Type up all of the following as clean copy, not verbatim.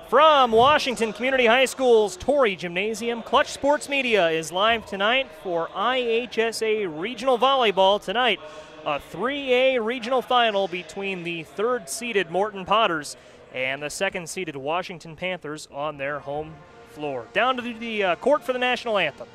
From Washington Community High School's Torrey Gymnasium, Clutch Sports Media is live tonight for IHSA Regional Volleyball. Tonight, a 3A regional final between the third-seeded Morton Potters and the second-seeded Washington Panthers on their home floor. Down to the court for the national anthem.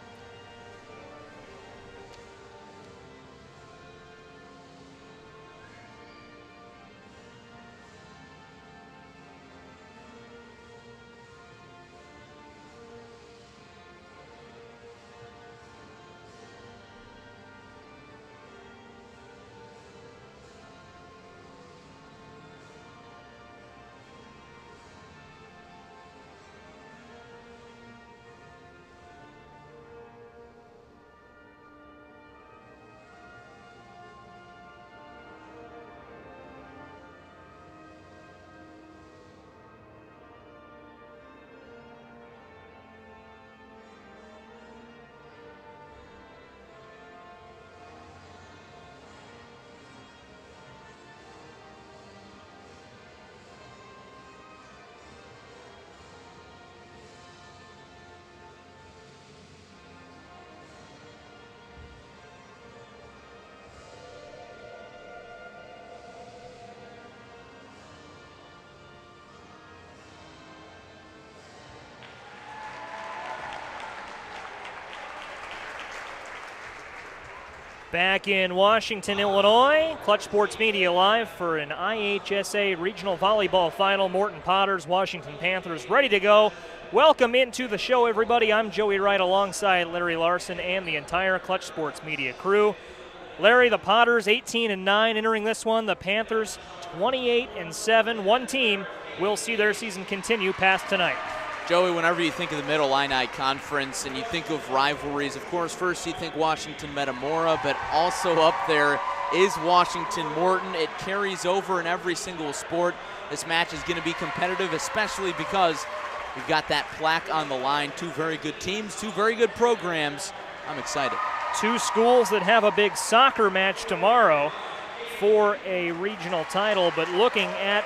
Back in Washington, Illinois, Clutch Sports Media live for an IHSA Regional Volleyball Final. Morton Potters, Washington Panthers ready to go. Welcome into the show, everybody. I'm Joey Wright alongside Larry Larson and the entire Clutch Sports Media crew. Larry, the Potters 18-9 entering this one. The Panthers 28-7. One team will see their season continue past tonight. Joey, whenever you think of the Mid-Illini Conference and you think of rivalries, of course, first you think Washington-Metamora, but also up there is Washington-Morton. It carries over in every single sport. This match is going to be competitive, especially because we've got that plaque on the line. Two very good teams, two very good programs. I'm excited. Two schools that have a big soccer match tomorrow for a regional title, but looking at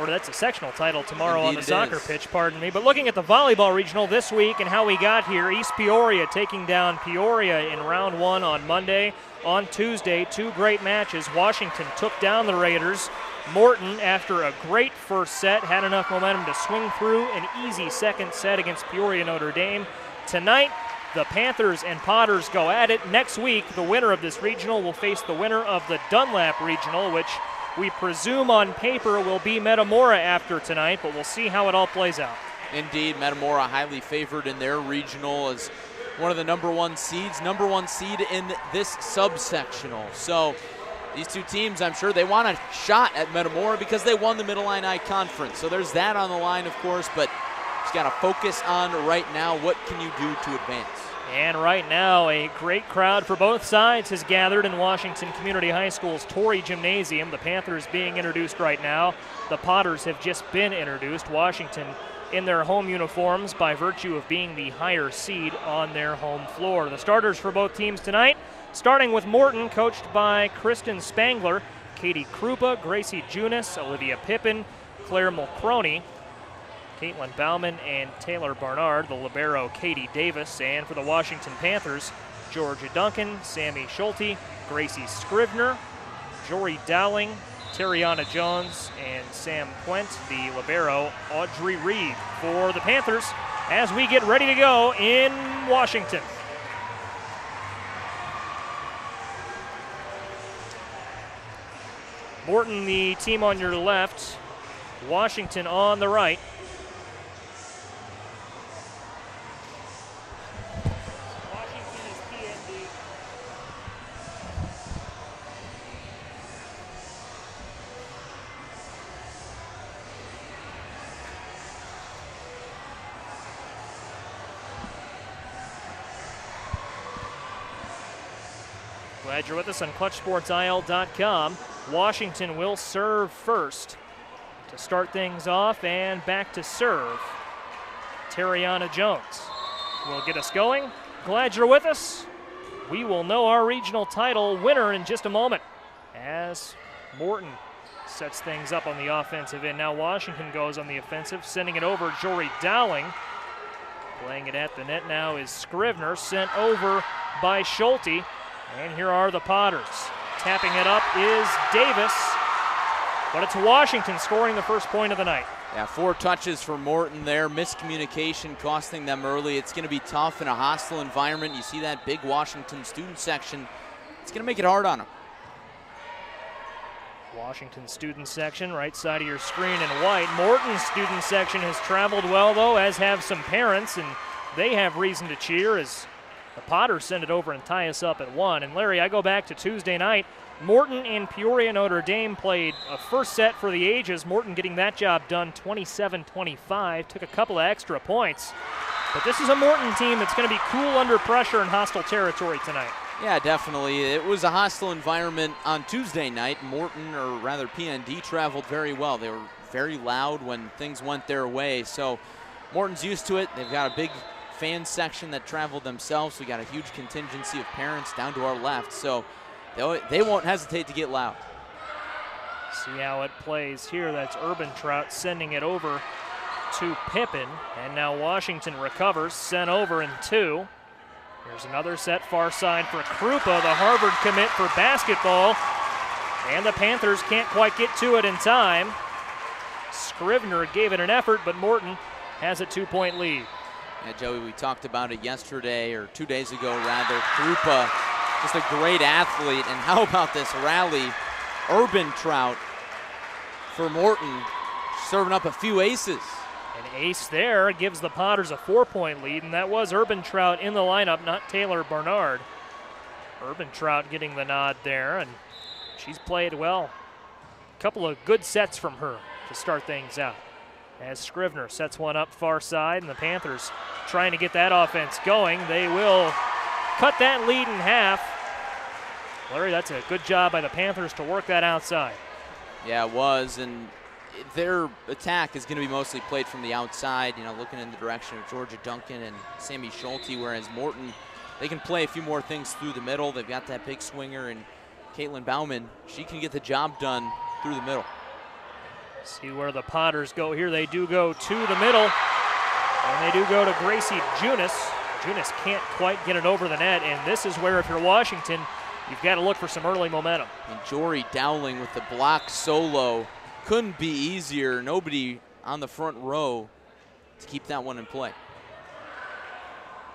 that's a sectional title tomorrow. Indeed, on the soccer pitch, pardon me. But looking at the volleyball regional this week and how we got here, East Peoria taking down Peoria in round one on Monday. On Tuesday, two great matches. Washington took down the Raiders. Morton, after a great first set, had enough momentum to swing through an easy second set against Peoria Notre Dame. Tonight, the Panthers and Potters go at it. Next week, the winner of this regional will face the winner of the Dunlap Regional, which we presume on paper will be Metamora after tonight, but we'll see how it all plays out. Indeed, Metamora highly favored in their regional as one of the number one seed in this subsectional. So these two teams, I'm sure they want a shot at Metamora because they won the Mid-Illini Conference. So there's that on the line, of course, but just got to focus on right now, what can you do to advance? And right now, a great crowd for both sides has gathered in Washington Community High School's Torrey Gymnasium. The Panthers being introduced right now. The Potters have just been introduced. Washington in their home uniforms by virtue of being the higher seed on their home floor. The starters for both teams tonight, starting with Morton, coached by Kristen Spangler, Katie Krupa, Gracie Junis, Olivia Pippin, Claire Mulcroney, Caitlin Bauman, and Taylor Barnard, the libero Katie Davis. And for the Washington Panthers, Georgia Duncan, Sammy Schulte, Gracie Scrivener, Jory Dowling, Terriana Jones, and Sam Quent, the libero Audrey Reed for the Panthers as we get ready to go in Washington. Morton, the team on your left, Washington on the right. Glad you're with us on ClutchSportsIL.com. Washington will serve first to start things off, and back to serve. Terriana Jones will get us going. Glad you're with us. We will know our regional title winner in just a moment as Morton sets things up on the offensive end. Now Washington goes on the offensive, sending it over. Jory Dowling playing it at the net now is Scrivener, sent over by Schulte. And here are the Potters. Tapping it up is Davis, but it's Washington scoring the first point of the night. Yeah, 4 touches for Morton there. Miscommunication costing them early. It's going to be tough in a hostile environment. You see that big Washington student section. It's going to make it hard on them. Washington student section, right side of your screen in white. Morton's student section has traveled well, though, as have some parents, and they have reason to cheer as the Potters send it over and tie us up at 1. And Larry, I go back to Tuesday night. Morton and Peoria Notre Dame played a first set for the ages. Morton getting that job done 27-25, took a couple of extra points. But this is a Morton team that's going to be cool under pressure in hostile territory tonight. Yeah, definitely. It was a hostile environment on Tuesday night. Morton, or rather PND, traveled very well. They were very loud when things went their way. So Morton's used to it. They've got a big fan section that traveled themselves. We got a huge contingency of parents down to our left. So they won't hesitate to get loud. See how it plays here. That's Urban Trout sending it over to Pippin. And now Washington recovers, sent over in 2. Here's another set far side for Krupa, the Harvard commit for basketball. And the Panthers can't quite get to it in time. Scrivener gave it an effort, but Morton has a 2-point lead. Yeah, Joey, we talked about it yesterday, or 2 days ago rather. Krupa, just a great athlete. And how about this rally? Urban Trout for Morton, serving up a few aces. An ace there gives the Potters a 4-point lead, and that was Urban Trout in the lineup, not Taylor Bernard. Urban Trout getting the nod there, and she's played well. A couple of good sets from her to start things out. As Scrivener sets one up far side, and the Panthers trying to get that offense going. They will cut that lead in half. Larry, that's a good job by the Panthers to work that outside. Yeah, it was, and their attack is going to be mostly played from the outside, you know, looking in the direction of Georgia Duncan and Sammy Schulte, whereas Morton, they can play a few more things through the middle. They've got that big swinger, and Caitlin Bauman, she can get the job done through the middle. See where the Potters go here. They do go to the middle, and they do go to Gracie Junis. Junis can't quite get it over the net, and this is where, if you're Washington, you've got to look for some early momentum. And Jory Dowling with the block solo. Couldn't be easier. Nobody on the front row to keep that one in play.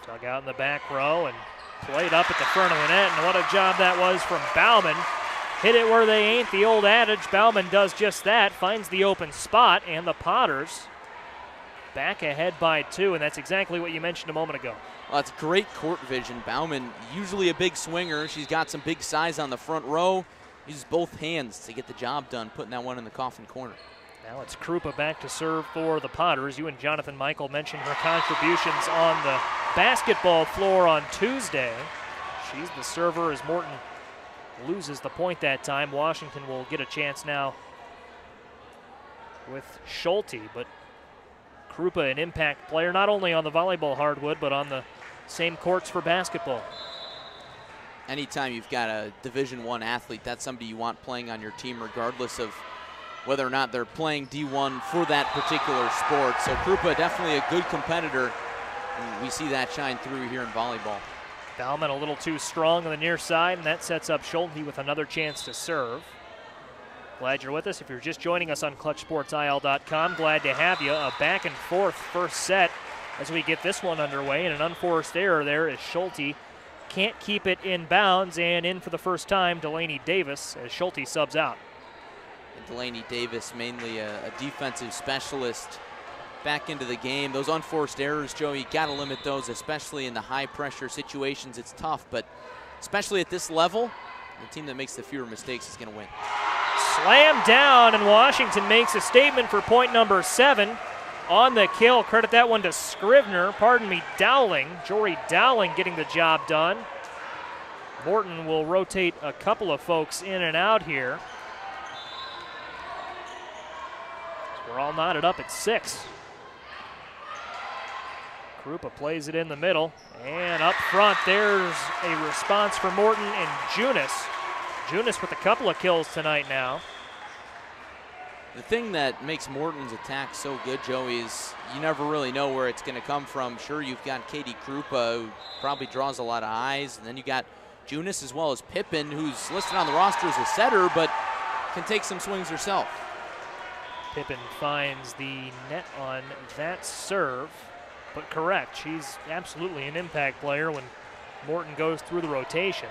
Dug out in the back row and played up at the front of the net, and what a job that was from Bauman. Hit it where they ain't, the old adage. Bauman does just that, finds the open spot, and the Potters back ahead by 2, and that's exactly what you mentioned a moment ago. Well, that's great court vision. Bauman, usually a big swinger. She's got some big size on the front row. Uses both hands to get the job done, putting that one in the coffin corner. Now it's Krupa back to serve for the Potters. You and Jonathan Michael mentioned her contributions on the basketball floor on Tuesday. She's the server as Morton loses the point that time. Washington will get a chance now with Schulte, but Krupa, an impact player, not only on the volleyball hardwood, but on the same courts for basketball. Anytime you've got a Division I athlete, that's somebody you want playing on your team regardless of whether or not they're playing D1 for that particular sport. So Krupa, definitely a good competitor, and we see that shine through here in volleyball. Bauman a little too strong on the near side, and that sets up Schulte with another chance to serve. Glad you're with us. If you're just joining us on ClutchSportsIL.com, glad to have you. A back and forth first set as we get this one underway, and an unforced error there as Schulte can't keep it in bounds, and in for the first time, Delaney Davis as Schulte subs out. And Delaney Davis, mainly a defensive specialist, back into the game. Those unforced errors, Joe, you got to limit those, especially in the high-pressure situations. It's tough, but especially at this level, the team that makes the fewer mistakes is going to win. Slam down, and Washington makes a statement for point number 7. On the kill, credit that one to Scrivener, Dowling. Jory Dowling getting the job done. Morton will rotate a couple of folks in and out here. So we're all knotted up at 6. Krupa plays it in the middle, and up front there's a response for Morton and Junis. Junis with a couple of kills tonight now. The thing that makes Morton's attack so good, Joey, is you never really know where it's going to come from. Sure, you've got Katie Krupa, who probably draws a lot of eyes, and then you got Junis as well as Pippin, who's listed on the roster as a setter, but can take some swings herself. Pippin finds the net on that serve, but correct. She's absolutely an impact player when Morton goes through the rotation.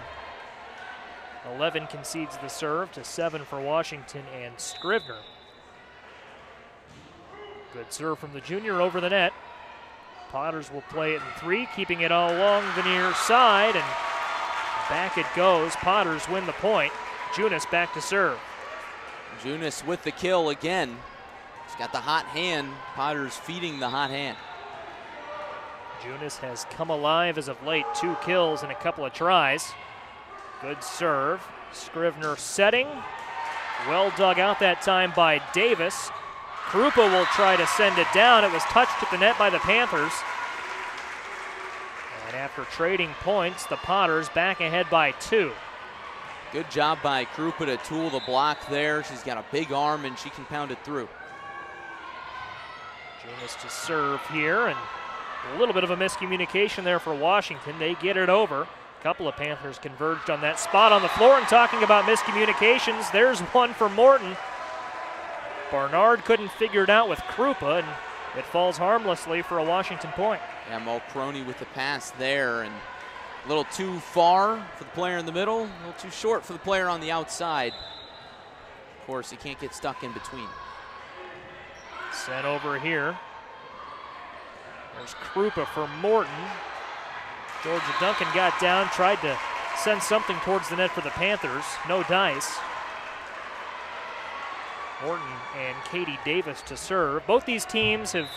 11 concedes the serve to 7 for Washington and Scrivener. Good serve from the junior over the net. Potters will play it in 3, keeping it all along the near side, and back it goes. Potters win the point. Junis back to serve. Junis with the kill again. She's got the hot hand. Potters feeding the hot hand. Junis has come alive as of late. 2 kills and a couple of tries. Good serve. Scrivener setting. Well dug out that time by Davis. Krupa will try to send it down. It was touched at the net by the Panthers. And after trading points, the Potters back ahead by 2. Good job by Krupa to tool the block there. She's got a big arm and she can pound it through. Junis to serve here, and a little bit of a miscommunication there for Washington. They get it over. A couple of Panthers converged on that spot on the floor, and talking about miscommunications, there's one for Morton. Barnard couldn't figure it out with Krupa, and it falls harmlessly for a Washington point. Yeah, Mulcroney with the pass there, and a little too far for the player in the middle, a little too short for the player on the outside. Of course, he can't get stuck in between. Sent over here. There's Krupa for Morton. Georgia Duncan got down, tried to send something towards the net for the Panthers. No dice. Morton and Katie Davis to serve. Both these teams have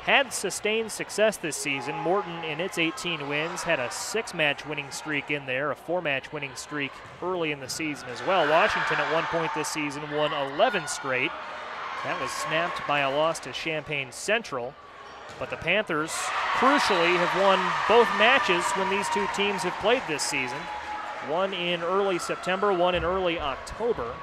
had sustained success this season. Morton, in its 18 wins, had a 6-match winning streak in there, a 4-match winning streak early in the season as well. Washington at one point this season won 11 straight. That was snapped by a loss to Champaign Central. But the Panthers, crucially, have won both matches when these two teams have played this season. One in early September, one in early October.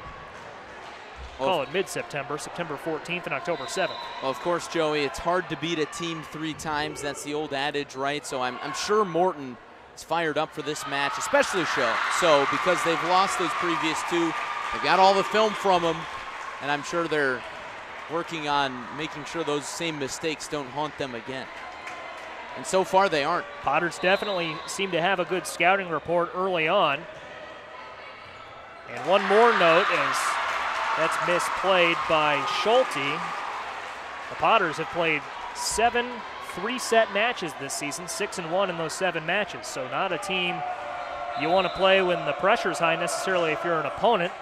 Call it mid-September, September 14th and October 7th. Well, of course, Joey, it's hard to beat a team 3 times. That's the old adage, right? So I'm sure Morton is fired up for this match, especially so because they've lost those previous 2. They've got all the film from them, and I'm sure they're working on making sure those same mistakes don't haunt them again. And so far, they aren't. Potters definitely seem to have a good scouting report early on. And one more note as that's misplayed by Schulte. The Potters have played 7 3-set matches this season, 6-1 in those 7 matches. So not a team you want to play when the pressure's high necessarily if you're an opponent.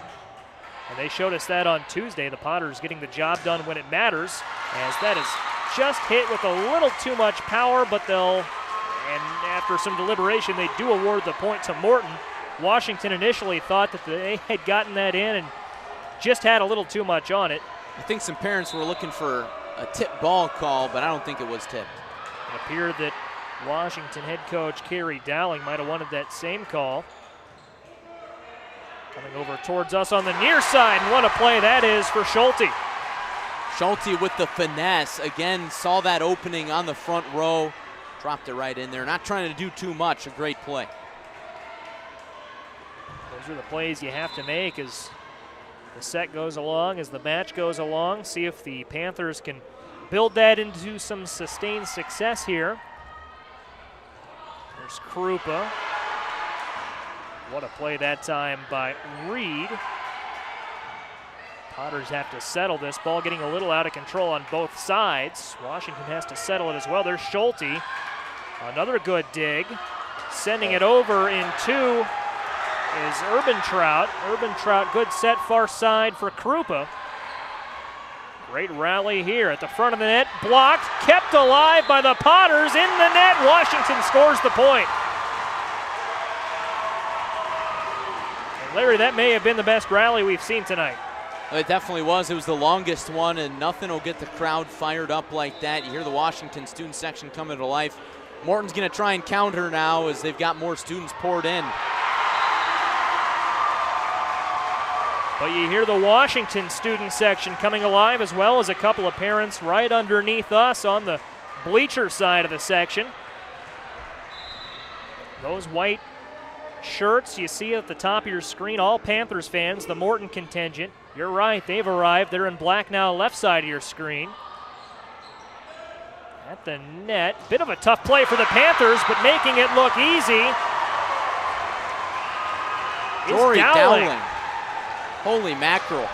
And they showed us that on Tuesday. The Potters getting the job done when it matters, as that is just hit with a little too much power, but and after some deliberation, they do award the point to Morton. Washington initially thought that they had gotten that in and just had a little too much on it. I think some parents were looking for a tip ball call, but I don't think it was tipped. It appeared that Washington head coach Carrie Dowling might have wanted that same call. Coming over towards us on the near side, and what a play that is for Schulte. Schulte with the finesse. Again, saw that opening on the front row, dropped it right in there. Not trying to do too much, a great play. Those are the plays you have to make as the set goes along, as the match goes along. See if the Panthers can build that into some sustained success here. There's Krupa. What a play that time by Reed. Potters have to settle this. Ball getting a little out of control on both sides. Washington has to settle it as well. There's Schulte. Another good dig. Sending it over in 2 is Urban Trout. Urban Trout, good set far side for Krupa. Great rally here at the front of the net. Blocked, kept alive by the Potters in the net. Washington scores the point. Larry, that may have been the best rally we've seen tonight. It definitely was. It was the longest one, and nothing will get the crowd fired up like that. You hear the Washington student section coming to life. Morton's going to try and counter now as they've got more students poured in. But you hear the Washington student section coming alive, as well as a couple of parents right underneath us on the bleacher side of the section. Those white shirts you see at the top of your screen, all Panthers fans, the Morton contingent. You're right, they've arrived. They're in black now, left side of your screen. At the net, bit of a tough play for the Panthers, but making it look easy. Jory Dowling. Holy mackerel.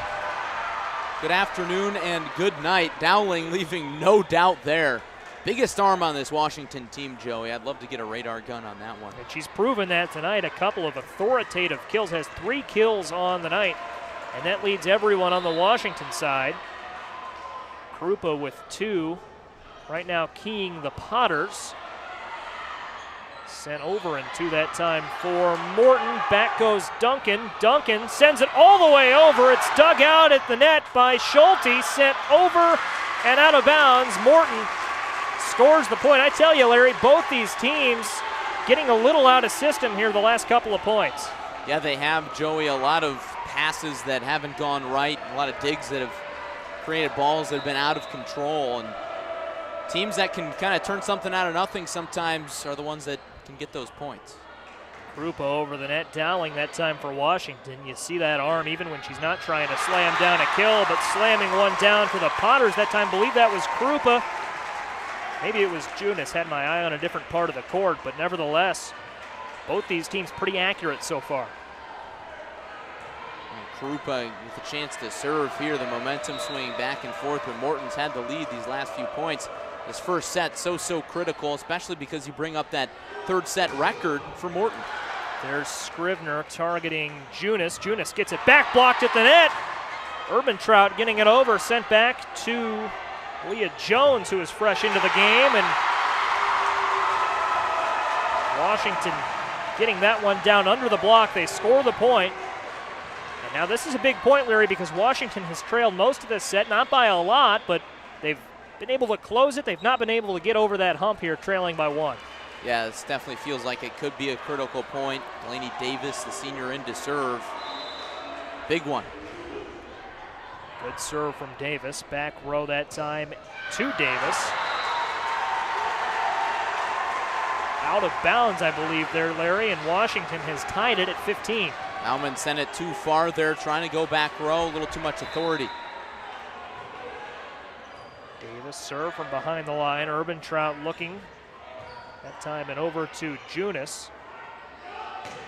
Good afternoon and good night. Dowling leaving no doubt there. Biggest arm on this Washington team, Joey. I'd love to get a radar gun on that one. And she's proven that tonight. A couple of authoritative kills. Has 3 kills on the night. And that leads everyone on the Washington side. Krupa with 2. Right now keying the Potters. Sent over and 2 that time for Morton. Back goes Duncan. Duncan sends it all the way over. It's dug out at the net by Schulte. Sent over and out of bounds. Morton scores the point. I tell you, Larry, both these teams getting a little out of system here the last couple of points. Yeah, they have, Joey. A lot of passes that haven't gone right. A lot of digs that have created balls that have been out of control. And teams that can kind of turn something out of nothing sometimes are the ones that can get those points. Krupa over the net. Dowling that time for Washington. You see that arm even when she's not trying to slam down a kill, but slamming one down for the Potters that time. Believe that was Krupa. Maybe it was Junis. Had my eye on a different part of the court, but nevertheless, both these teams pretty accurate so far. And Krupa with a chance to serve here. The momentum swinging back and forth, but Morton's had the lead these last few points. This first set so critical, especially because you bring up that third set record for Morton. There's Scrivener targeting Junis. Junis gets it back, blocked at the net. Urbantrout getting it over, sent back to Leah Jones, who is fresh into the game, and Washington getting that one down under the block. They score the point. And now this is a big point, Larry, because Washington has trailed most of this set, not by a lot, but they've been able to close it. They've not been able to get over that hump here, trailing by 1. Yeah, this definitely feels like it could be a critical point. Delaney Davis, the senior, in to serve. Big one. Good serve from Davis. Back row that time to Davis. Out of bounds, I believe, there, Larry, and Washington has tied it at 15. Bauman sent it too far there, trying to go back row, a little too much authority. Davis serve from behind the line. Urbantrout looking that time and over to Junis.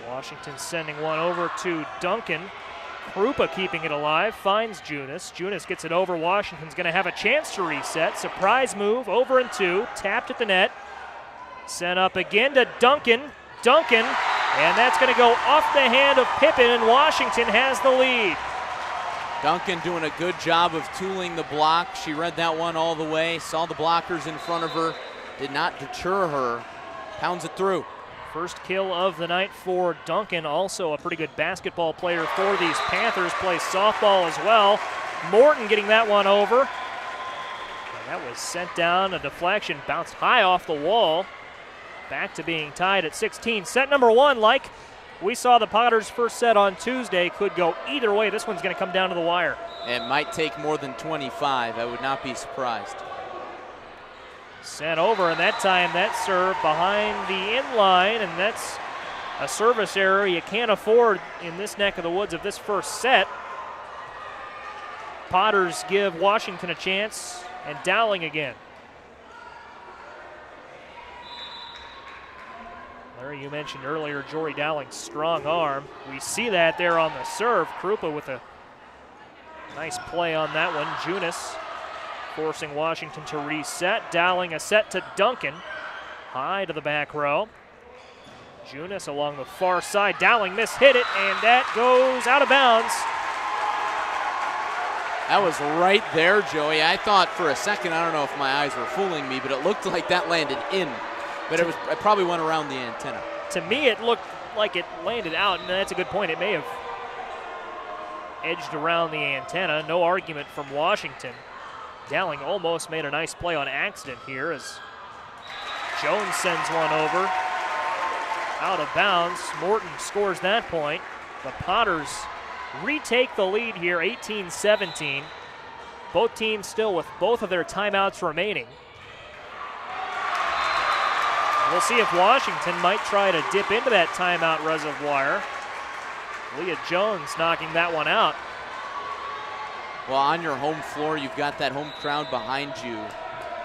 Washington sending one over to Duncan. Krupa keeping it alive, finds Junis. Junis gets it over. Washington's going to have a chance to reset. Surprise move, over and 2, tapped at the net. Sent up again to Duncan. Duncan, and that's going to go off the hand of Pippin, and Washington has the lead. Duncan doing a good job of tooling the block. She read that one all the way, saw the blockers in front of her, did not deter her, pounds it through. First kill of the night for Duncan, also a pretty good basketball player for these Panthers, plays softball as well. Morton getting that one over. And that was sent down, a deflection, bounced high off the wall. Back to being tied at 16. Set number 1, like we saw the Potters' first set on Tuesday, could go either way. This one's going to come down to the wire. It might take more than 25. I would not be surprised. Sent over, and that time that serve behind the inline, and that's a service error you can't afford in this neck of the woods of this first set. Potters give Washington a chance, and Dowling again. Larry, you mentioned earlier Jory Dowling's strong arm. We see that there on the serve. Krupa with a nice play on that one. Junis forcing Washington to reset. Dowling a set to Duncan. High to the back row. Junis along the far side. Dowling mishit it, and that goes out of bounds. That was right there, Joey. I thought for a second, I don't know if my eyes were fooling me, but it looked like that landed in. But it probably went around the antenna. To me, it looked like it landed out, and that's a good point. It may have edged around the antenna. No argument from Washington. Dowling almost made a nice play on accident here as Jones sends one over. Out of bounds. Morton scores that point. The Potters retake the lead here, 18-17. Both teams still with both of their timeouts remaining. We'll see if Washington might try to dip into that timeout reservoir. Leah Jones knocking that one out. Well, on your home floor, you've got that home crowd behind you.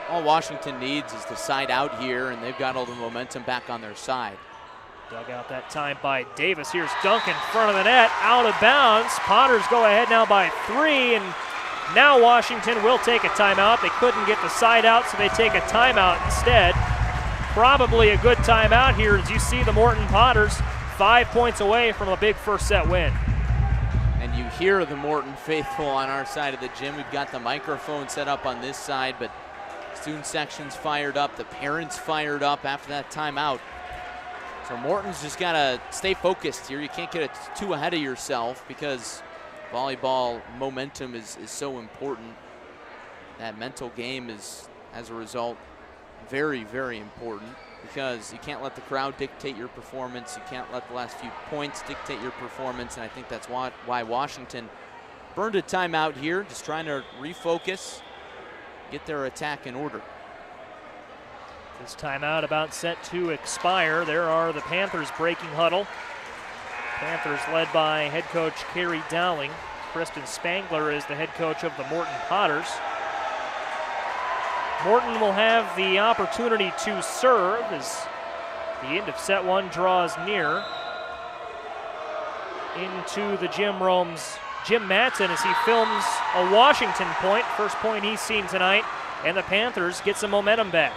All Washington needs is the side out here, and they've got all the momentum back on their side. Dug out that time by Davis. Here's Duncan, front of the net, out of bounds. Potters go ahead now by 3, and now Washington will take a timeout. They couldn't get the side out, so they take a timeout instead. Probably a good timeout here as you see the Morton Potters 5 points away from a big first set win. And you hear the Morton faithful on our side of the gym. We've got the microphone set up on this side, but student section's fired up, the parents fired up after that timeout. So Morton's just got to stay focused here. You can't get too ahead of yourself because volleyball momentum is so important. That mental game is, as a result, very, very important because you can't let the crowd dictate your performance. You can't let the last few points dictate your performance, and I think that's why Washington burned a timeout here, just trying to refocus, get their attack in order. This timeout about set to expire. There are the Panthers breaking huddle. Panthers led by head coach Carrie Dowling. Kristen Spangler is the head coach of the Morton Potters. Morton will have the opportunity to serve as the end of set 1 draws near. Into the gym roams Jim Matson as he films a Washington point, first point he's seen tonight, and the Panthers get some momentum back.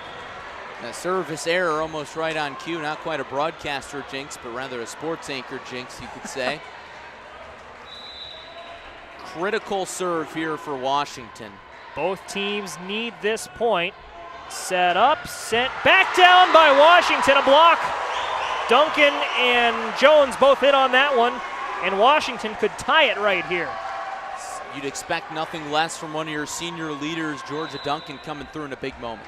A service error almost right on cue, not quite a broadcaster jinx, but rather a sports anchor jinx, you could say. Critical serve here for Washington. Both teams need this point. Set up, sent back down by Washington, a block. Duncan and Jones both hit on that one, and Washington could tie it right here. You'd expect nothing less from one of your senior leaders, Georgia Duncan, coming through in a big moment.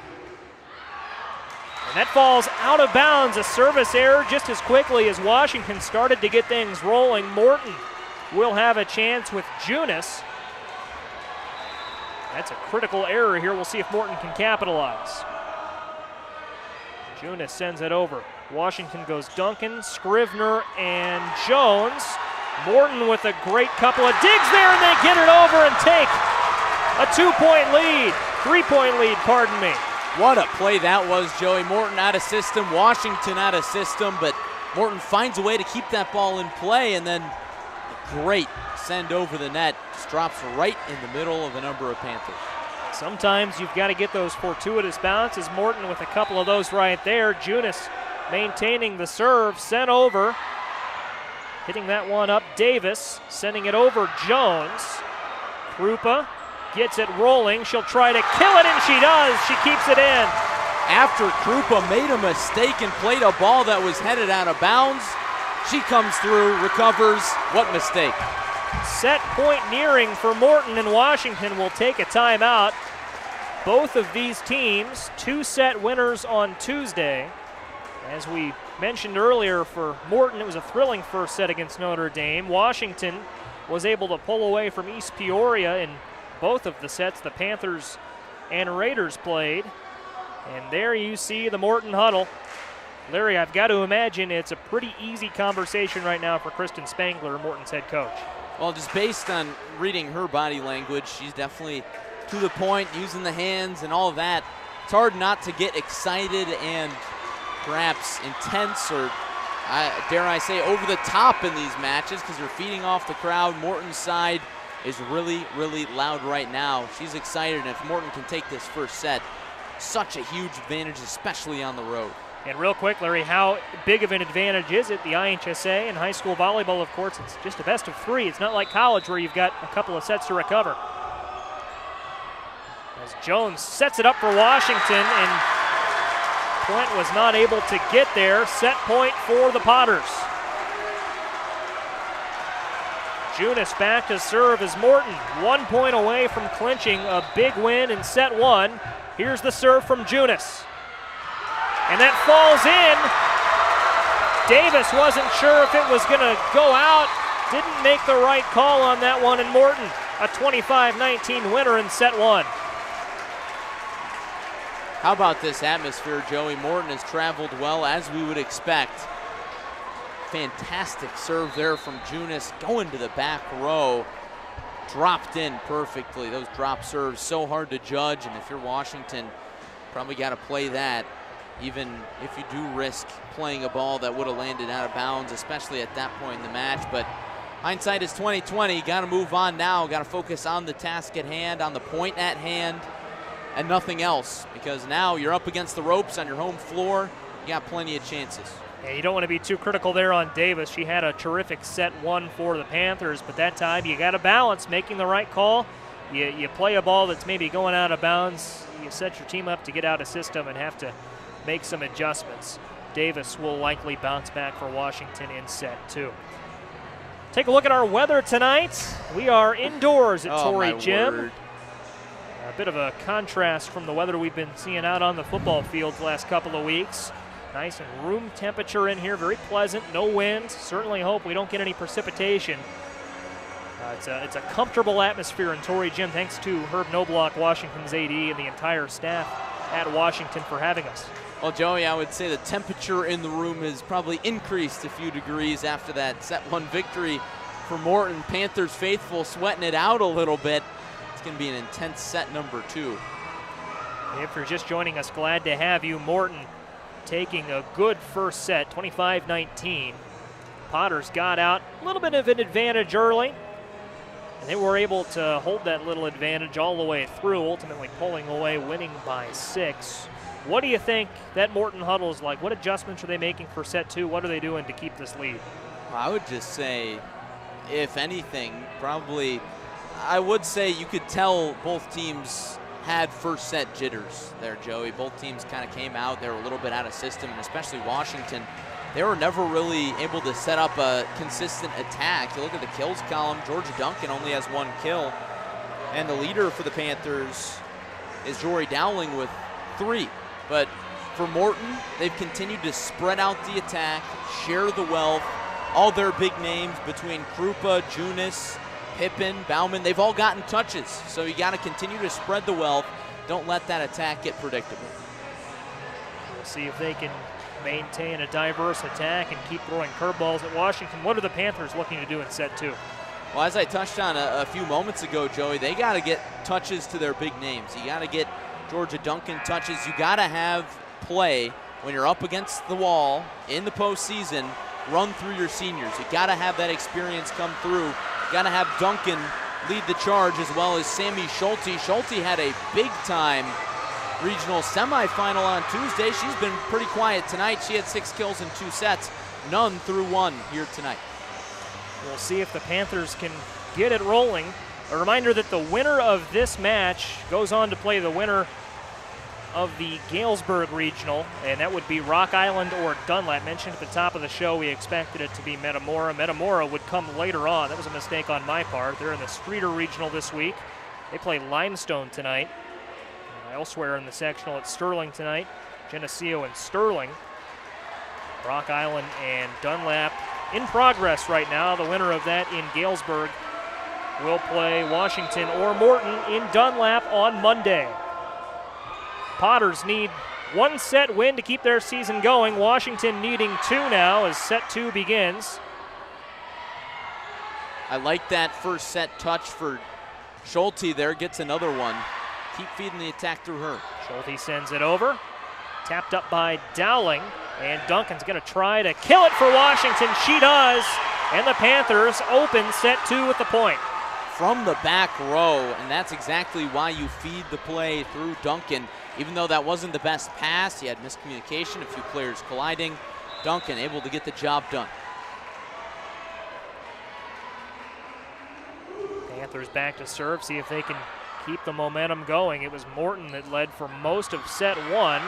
And that falls out of bounds, a service error just as quickly as Washington started to get things rolling. Morton will have a chance with Junis. That's a critical error here. We'll see if Morton can capitalize. Junis sends it over. Washington goes Duncan, Scrivener, and Jones. Morton with a great couple of digs there, and they get it over and take a 2-point lead. 3-point lead, pardon me. What a play that was, Joey. Morton out of system, Washington out of system, but Morton finds a way to keep that ball in play, and then a great send over the net. Just drops right in the middle of a number of Panthers. Sometimes you've got to get those fortuitous bounces. Morton with a couple of those right there. Junis maintaining the serve, sent over. Hitting that one up, Davis, sending it over Jones. Krupa gets it rolling. She'll try to kill it, and she does. She keeps it in. After Krupa made a mistake and played a ball that was headed out of bounds, she comes through, recovers. What mistake? Set point nearing for Morton, and Washington will take a timeout. Both of these teams, 2-set winners on Tuesday. As we mentioned earlier, for Morton, it was a thrilling first set against Notre Dame. Washington was able to pull away from East Peoria in both of the sets the Panthers and Raiders played. And there you see the Morton huddle. Larry, I've got to imagine it's a pretty easy conversation right now for Kristen Spangler, Morton's head coach. Well, just based on reading her body language, she's definitely to the point, using the hands and all of that. It's hard not to get excited and perhaps intense or, dare I say, over the top in these matches because you're feeding off the crowd. Morton's side is really, really loud right now. She's excited, and if Morton can take this first set, such a huge advantage, especially on the road. And real quick, Larry, how big of an advantage is it? The IHSA and high school volleyball, of course, it's just a best of 3. It's not like college where you've got a couple of sets to recover. As Jones sets it up for Washington, and point was not able to get there. Set point for the Potters. Junis back to serve as Morton 1 point away from clinching a big win in set 1. Here's the serve from Junis. And that falls in. Davis wasn't sure if it was going to go out. didn't make the right call on that one, and Morton, a 25-19 winner in set one. How about this atmosphere, Joey? Morton has traveled well, as we would expect. Fantastic serve there from Junis, going to the back row. Dropped in perfectly. Those drop serves, so hard to judge, and if you're Washington, probably got to play that, even if you do risk playing a ball that would have landed out of bounds, especially at that point in the match. But hindsight is 20/20. Got to move on now. Got to focus on the task at hand, on the point at hand, and nothing else, because now you're up against the ropes on your home floor. You got plenty of chances. Yeah, you don't want to be too critical there on Davis. She had a terrific set one for the Panthers, but that time you got to balance making the right call. You play a ball that's maybe going out of bounds. You set your team up to get out of system and have to make some adjustments. Davis will likely bounce back for Washington in set two. Take a look at our weather tonight. We are indoors at Torrey Gym. A bit of a contrast from the weather we've been seeing out on the football field the last couple of weeks. Nice and room temperature in here, very pleasant, no wind. Certainly hope we don't get any precipitation. It's a comfortable atmosphere in Torrey Gym, thanks to Herb Noblock, Washington's AD, and the entire staff at Washington for having us. Well, Joey, I would say the temperature in the room has probably increased a few degrees after that set one victory for Morton. Panthers faithful sweating it out a little bit. It's going to be an intense set number two. If you're just joining us, glad to have you. Morton taking a good first set, 25-19. Potters got out a little bit of an advantage early, and they were able to hold that little advantage all the way through, ultimately pulling away, winning by 6. What do you think that Morton huddle is like? What adjustments are they making for set two? What are they doing to keep this lead? I would just say, if anything, probably, I would say you could tell both teams had first set jitters there, Joey. Both teams kind of came out, they were a little bit out of system, and especially Washington, they were never really able to set up a consistent attack. You look at the kills column, Georgia Duncan only has 1 kill, and the leader for the Panthers is Jory Dowling with 3. But for Morton, they've continued to spread out the attack, share the wealth. All their big names between Krupa, Junis, Pippen, Bauman, they've all gotten touches. So you got to continue to spread the wealth. Don't let that attack get predictable. We'll see if they can maintain a diverse attack and keep throwing curveballs at Washington. What are the Panthers looking to do in set two? Well, as I touched on a few moments ago, Joey, they got to get touches to their big names. You got to get Georgia Duncan touches. You got to have play when you're up against the wall in the postseason. Run through your seniors. You got to have that experience come through. You got to have Duncan lead the charge, as well as Sammy Schulte. Schulte had a big-time regional semifinal on Tuesday. She's been pretty quiet tonight. She had 6 kills in 2 sets, none through 1 here tonight. We'll see if the Panthers can get it rolling. A reminder that the winner of this match goes on to play the winner of the Galesburg Regional, and that would be Rock Island or Dunlap. Mentioned at the top of the show, we expected it to be Metamora. Metamora would come later on. That was a mistake on my part. They're in the Streeter Regional this week. They play Limestone tonight. Elsewhere in the sectional, it's Sterling tonight. Geneseo and Sterling. Rock Island and Dunlap in progress right now. The winner of that in Galesburg will play Washington or Morton in Dunlap on Monday. Potters need 1 set win to keep their season going. Washington needing 2 now as set 2 begins. I like that first set touch for Schulte there, gets another one. Keep feeding the attack through her. Schulte sends it over. Tapped up by Dowling, and Duncan's going to try to kill it for Washington. She does, and the Panthers open set 2 with the point. From the back row, and that's exactly why you feed the play through Duncan. Even though that wasn't the best pass, he had miscommunication, a few players colliding. Duncan able to get the job done. Panthers back to serve, see if they can keep the momentum going. It was Morton that led for most of set 1.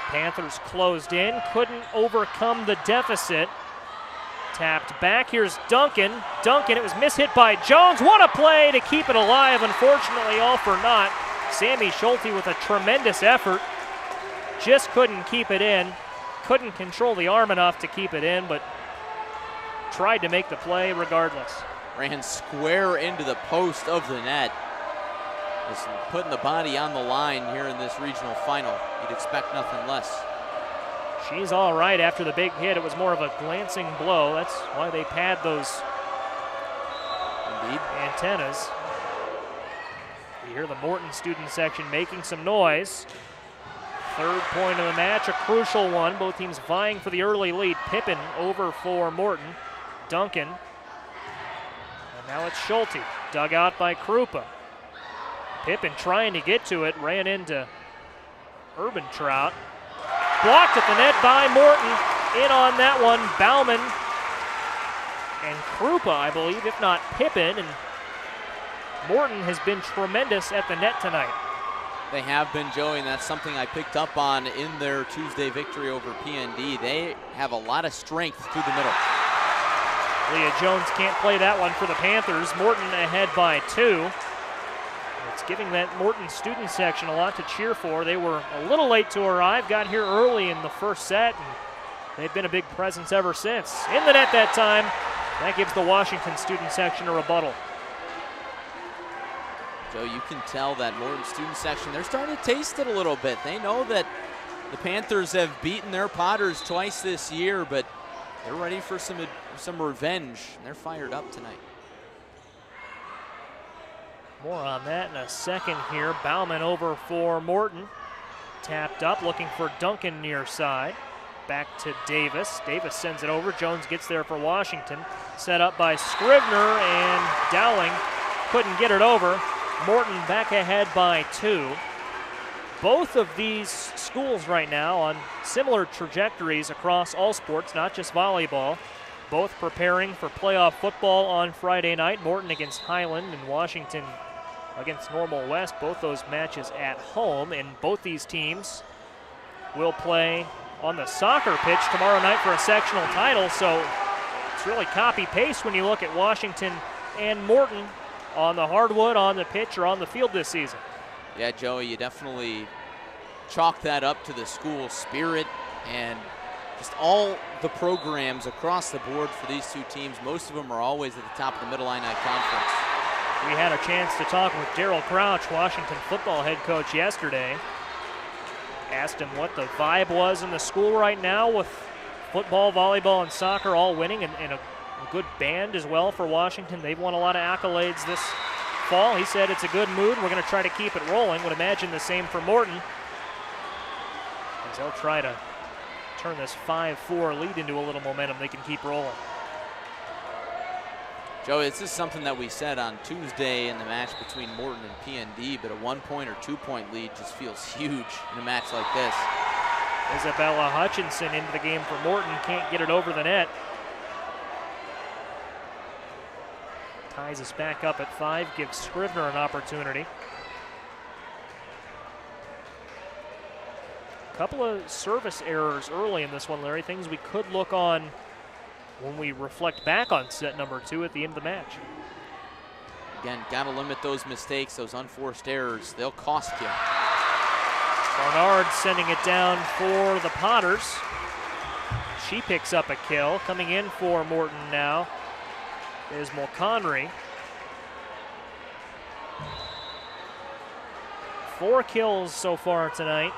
Panthers closed in, couldn't overcome the deficit. Tapped back, here's Duncan. Duncan, it was mishit by Jones. What a play to keep it alive, unfortunately all for naught. Sammy Schulte with a tremendous effort. Just couldn't keep it in. Couldn't control the arm enough to keep it in, but tried to make the play regardless. Ran square into the post of the net. Just putting the body on the line here in this regional final. You'd expect nothing less. She's all right after the big hit. It was more of a glancing blow. That's why they pad those antennas. You hear the Morton student section making some noise. Third point of the match, a crucial one. Both teams vying for the early lead. Pippin over for Morton. Duncan. And now it's Schulte. Dug out by Krupa. Pippin trying to get to it. Ran into Urban Trout. Blocked at the net by Morton. In on that one, Bauman and Krupa, I believe, if not Pippin. And Morton has been tremendous at the net tonight. They have been, Joey, and that's something I picked up on in their Tuesday victory over PND. They have a lot of strength through the middle. Leah Jones can't play that one for the Panthers. Morton ahead by 2. It's giving that Morton student section a lot to cheer for. They were a little late to arrive, got here early in the first set, and they've been a big presence ever since. In the net that time. That gives the Washington student section a rebuttal. Joe, you can tell that Morton student section, they're starting to taste it a little bit. They know that the Panthers have beaten their Potters twice this year, but they're ready for some revenge, and they're fired up tonight. More on that in a second here. Bauman over for Morton. Tapped up, looking for Duncan near side. Back to Davis. Davis sends it over. Jones gets there for Washington. Set up by Scrivener, and Dowling couldn't get it over. Morton back ahead by 2. Both of these schools right now on similar trajectories across all sports, not just volleyball. Both preparing for playoff football on Friday night. Morton against Highland and Washington against Normal West. Both those matches at home, and both these teams will play on the soccer pitch tomorrow night for a sectional title. So it's really copy-paste when you look at Washington and Morton on the hardwood, on the pitch, or on the field this season. Yeah, Joey, you definitely chalk that up to the school spirit and just all the programs across the board for these two teams. Most of them are always at the top of the Mid-Illini Conference. We had a chance to talk with Daryl Crouch, Washington football head coach, yesterday. Asked him what the vibe was in the school right now with football, volleyball, and soccer all winning, and a good band as well for Washington. They've won a lot of accolades this fall. He said it's a good mood. We're going to try to keep it rolling. Would imagine the same for Morton, as they'll try to turn this 5-4 lead into a little momentum they can keep rolling. Joey, this is something that we said on Tuesday in the match between Morton and PND, but a 1-point or 2-point lead just feels huge in a match like this. Isabella Hutchinson into the game for Morton, can't get it over the net. Ties us back up at 5, gives Scrivener an opportunity. A couple of service errors early in this one, Larry, things we could look on when we reflect back on set number 2 at the end of the match. Again, got to limit those mistakes, those unforced errors. They'll cost you. Barnard sending it down for the Potters. She picks up a kill. Coming in for Morton now is Mulconry. 4 kills so far tonight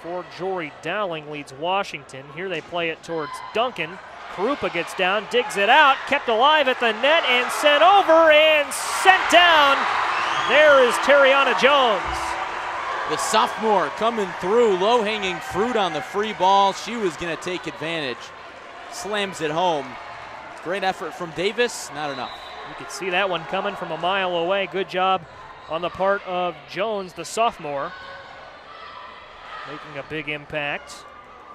for Jory Dowling, leads Washington. Here they play it towards Duncan. Karupa gets down, digs it out, kept alive at the net, and sent over and sent down. There is Terriana Jones. The sophomore coming through, low-hanging fruit on the free ball. She was going to take advantage. Slams it home. Great effort from Davis, not enough. You could see that one coming from a mile away. Good job on the part of Jones, the sophomore, making a big impact.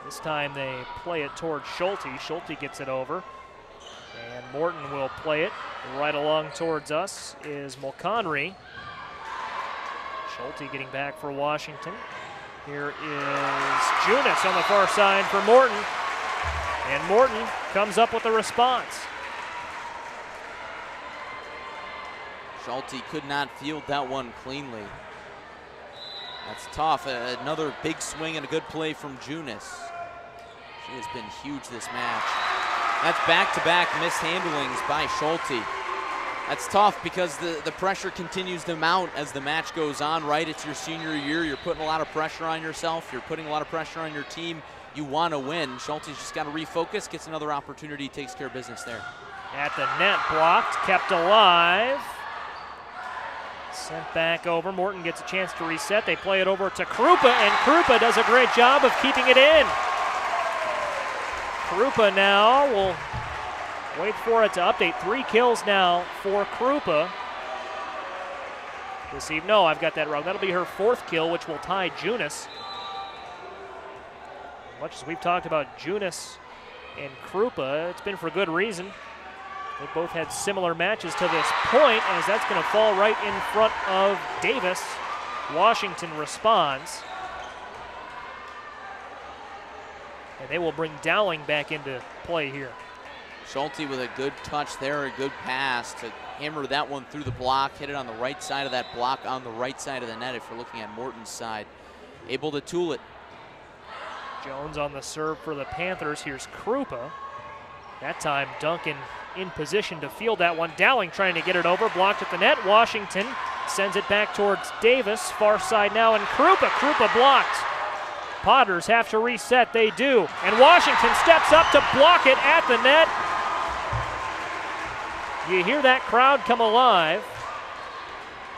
This time they play it towards Schulte. Schulte gets it over, and Morton will play it. Right along towards us is Mulconry. Schulte getting back for Washington. Here is Junis on the far side for Morton, and Morton comes up with a response. Schulte could not field that one cleanly. That's tough. Another big swing and a good play from Junis. She has been huge this match. That's back-to-back mishandlings by Schulte. That's tough because the pressure continues to mount as the match goes on, right? It's your senior year. You're putting a lot of pressure on yourself. You're putting a lot of pressure on your team. You want to win. Schulte's just got to refocus, gets another opportunity, takes care of business there. At the net, blocked, kept alive. Sent back over. Morton gets a chance to reset. They play it over to Krupa, and Krupa does a great job of keeping it in. Krupa now will wait for it to update. 3 kills now for Krupa. No, I've got that wrong. That'll be her 4th kill, which will tie Junis. Much as we've talked about Junis and Krupa, it's been for good reason. They both had similar matches to this point, as that's going to fall right in front of Davis. Washington responds. And they will bring Dowling back into play here. Schulte with a good touch there, a good pass to hammer that one through the block, hit it on the right side of that block, on the right side of the net if you're looking at Morton's side. Able to tool it. Jones on the serve for the Panthers. Here's Krupa. That time Duncan in position to field that one. Dowling trying to get it over, blocked at the net. Washington sends it back towards Davis, far side now, and Krupa blocked. Potters have to reset, they do. And Washington steps up to block it at the net. You hear that crowd come alive.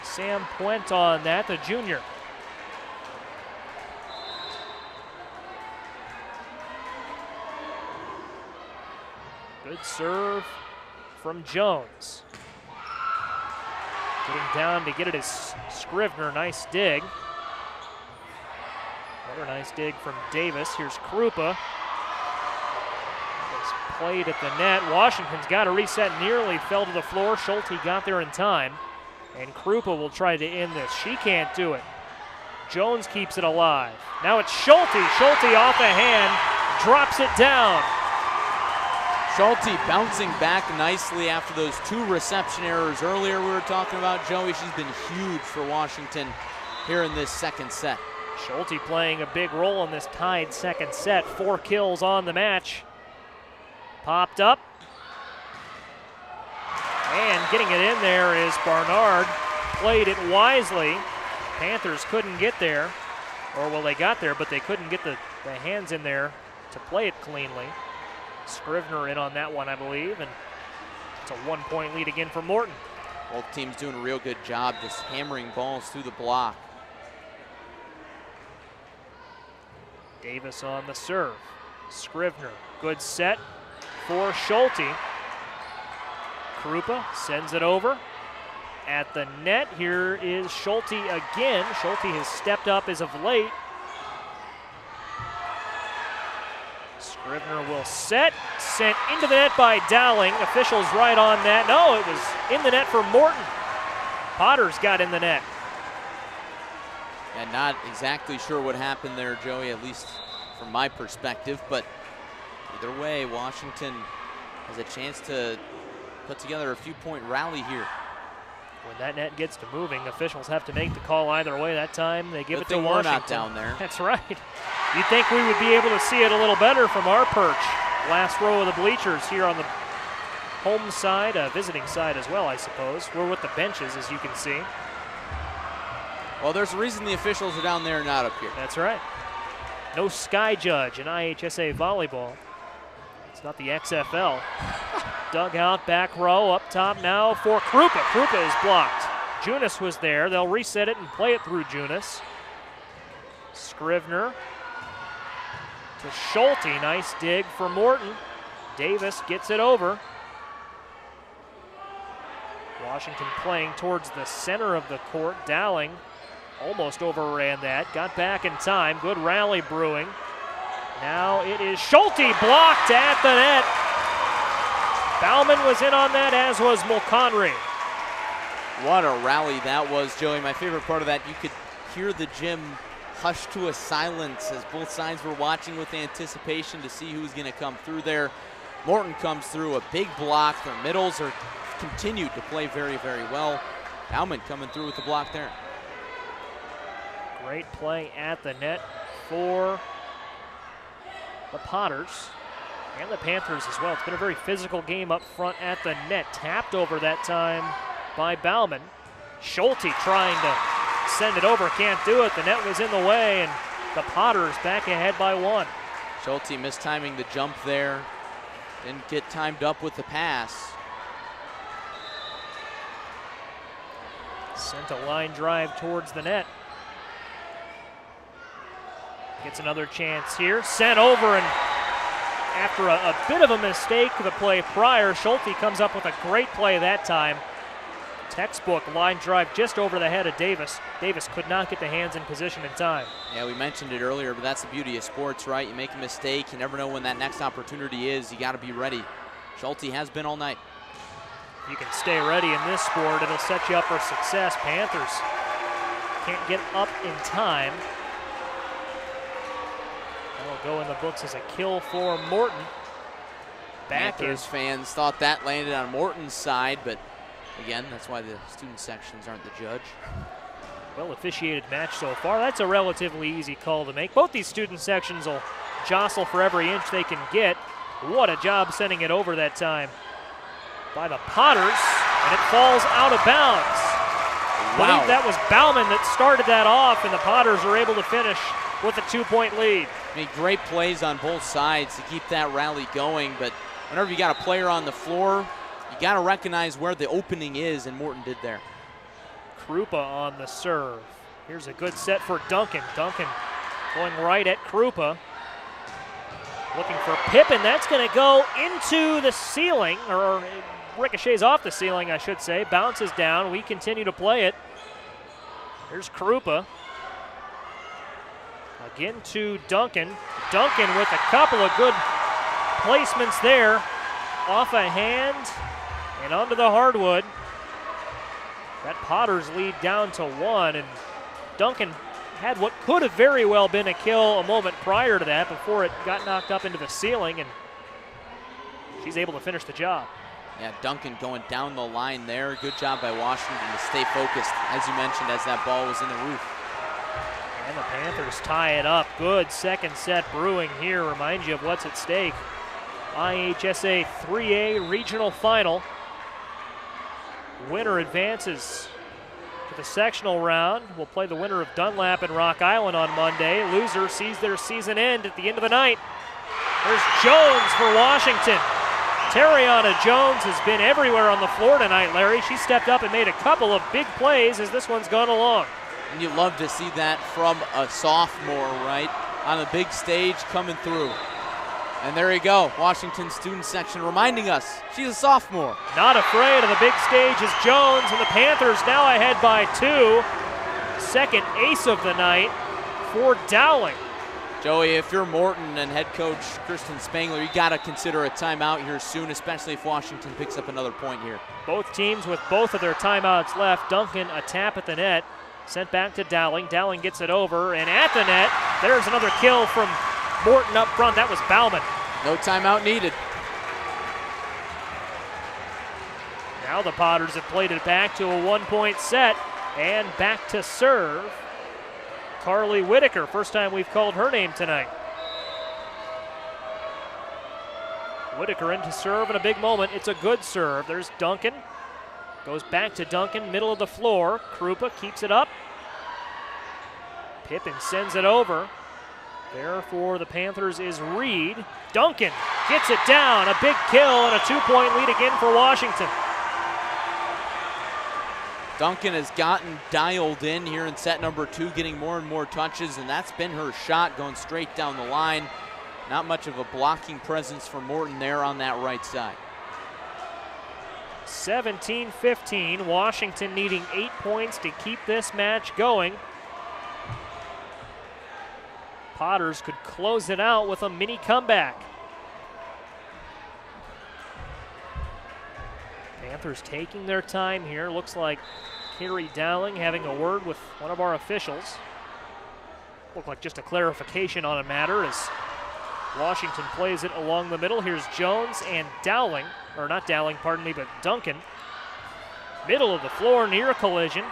Sam Puente on that, the junior. Good serve from Jones. Getting down to get it is Scrivener, nice dig. Another nice dig from Davis. Here's Krupa. It's played at the net. Washington's got to reset, nearly fell to the floor. Schulte got there in time. And Krupa will try to end this. She can't do it. Jones keeps it alive. Now it's Schulte. Schulte off a hand, drops it down. Schulte bouncing back nicely after those 2 reception errors earlier we were talking about. Joey, she's been huge for Washington here in this second set. Schulte playing a big role in this tied second set. 4 kills on the match. Popped up. And getting it in there is Barnard. Played it wisely. Panthers couldn't get there. Or, well, they got there, but they couldn't get the hands in there to play it cleanly. Scrivener in on that one, I believe. And it's a 1-point lead again for Morton. Both teams doing a real good job just hammering balls through the block. Davis on the serve. Scrivener, good set for Schulte. Krupa sends it over. At the net, here is Schulte again. Schulte has stepped up as of late. Scrivener will set, sent into the net by Dowling. Officials right on that. No, it was in the net for Morton. Potters got in the net. And not exactly sure what happened there, Joey, at least from my perspective. But either way, Washington has a chance to put together a few-point rally here. When that net gets to moving, officials have to make the call either way. That time they give it to Washington. We're not down there. That's right. You'd think we would be able to see it a little better from our perch. Last row of the bleachers here on the home side, visiting side as well, I suppose. We're with the benches, as you can see. Well, there's a reason the officials are down there and not up here. That's right. No sky judge in IHSA volleyball. It's not the XFL. Dugout, back row, up top now for Krupa. Krupa is blocked. Junis was there. They'll reset it and play it through Junis. Scrivener to Schulte. Nice dig for Morton. Davis gets it over. Washington playing towards the center of the court. Dowling almost overran that. Got back in time. Good rally brewing. Now it is Schulte blocked at the net. Bauman was in on that, as was Mulconry. What a rally that was, Joey. My favorite part of that, you could hear the gym hush to a silence as both sides were watching with anticipation to see who's going to come through there. Morton comes through, a big block. Their middles are continued to play very, very well. Bauman coming through with the block there. Great play at the net for the Potters. And the Panthers as well. It's been a very physical game up front at the net. Tapped over that time by Bauman. Schulte trying to send it over, can't do it. The net was in the way, and the Potters back ahead by 1. Schulte mistiming the jump there. Didn't get timed up with the pass. Sent a line drive towards the net. Gets another chance here. Sent over, and after a bit of a mistake the play prior, Schulte comes up with a great play that time. Textbook line drive just over the head of Davis. Davis could not get the hands in position in time. Yeah, we mentioned it earlier, but that's the beauty of sports, right? You make a mistake, you never know when that next opportunity is. You got to be ready. Schulte has been all night. You can stay ready in this sport, it'll set you up for success. Panthers can't get up in time. That'll go in the books as a kill for Morton. Panthers fans thought that landed on Morton's side, but again, that's why the student sections aren't the judge. Well officiated match so far. That's a relatively easy call to make. Both these student sections will jostle for every inch they can get. What a job sending it over that time by the Potters, and it falls out of bounds. Wow. I believe that was Bauman that started that off, and the Potters are able to finish with a 2-point lead. I mean, great plays on both sides to keep that rally going, but whenever you got a player on the floor, you got to recognize where the opening is, and Morton did there. Krupa on the serve. Here's a good set for Duncan. Duncan going right at Krupa. Looking for Pippen. That's going to go into the ceiling, or ricochets off the ceiling, I should say. Bounces down. We continue to play it. Here's Krupa. Again to Duncan. Duncan with a couple of good placements there. Off a hand and onto the hardwood. That Potters lead down to 1, and Duncan had what could have very well been a kill a moment prior to that before it got knocked up into the ceiling, and she's able to finish the job. Yeah, Duncan going down the line there. Good job by Washington to stay focused, as you mentioned, as that ball was in the roof. And the Panthers tie it up. Good second set brewing here. Remind you of what's at stake. IHSA 3A regional final. Winner advances to the sectional round. We'll play the winner of Dunlap and Rock Island on Monday. Loser sees their season end at the end of the night. There's Jones for Washington. Terriana Jones has been everywhere on the floor tonight, Larry. She stepped up and made a couple of big plays as this one's gone along. And you love to see that from a sophomore, right? On a big stage coming through. And there you go, Washington student section reminding us she's a sophomore. Not afraid of the big stage is Jones, and the Panthers now ahead by 2. Second ace of the night for Dowling. Joey, if you're Morton and head coach Kristen Spangler, you got to consider a timeout here soon, especially if Washington picks up another point here. Both teams with both of their timeouts left. Duncan, a tap at the net, sent back to Dowling. Dowling gets it over, and at the net, there's another kill from Morton up front. That was Bauman. No timeout needed. Now the Potters have played it back to a 1-point set, and back to serve. Carly Whitaker, first time we've called her name tonight. Whitaker into serve in a big moment. It's a good serve. There's Duncan. Goes back to Duncan, middle of the floor. Krupa keeps it up. Pippen sends it over. There for the Panthers is Reed. Duncan gets it down. A big kill and a 2-point lead again for Washington. Duncan has gotten dialed in here in set number 2, getting more and more touches, and that's been her shot, going straight down the line. Not much of a blocking presence for Morton there on that right side. 17-15, Washington needing 8 points to keep this match going. Potters could close it out with a mini comeback. Panthers taking their time here. Looks like Carrie Dowling having a word with one of our officials. Looked like just a clarification on a matter as Washington plays it along the middle. Here's Jones and Dowling, or not Dowling, pardon me, but Duncan. Middle of the floor near a collision.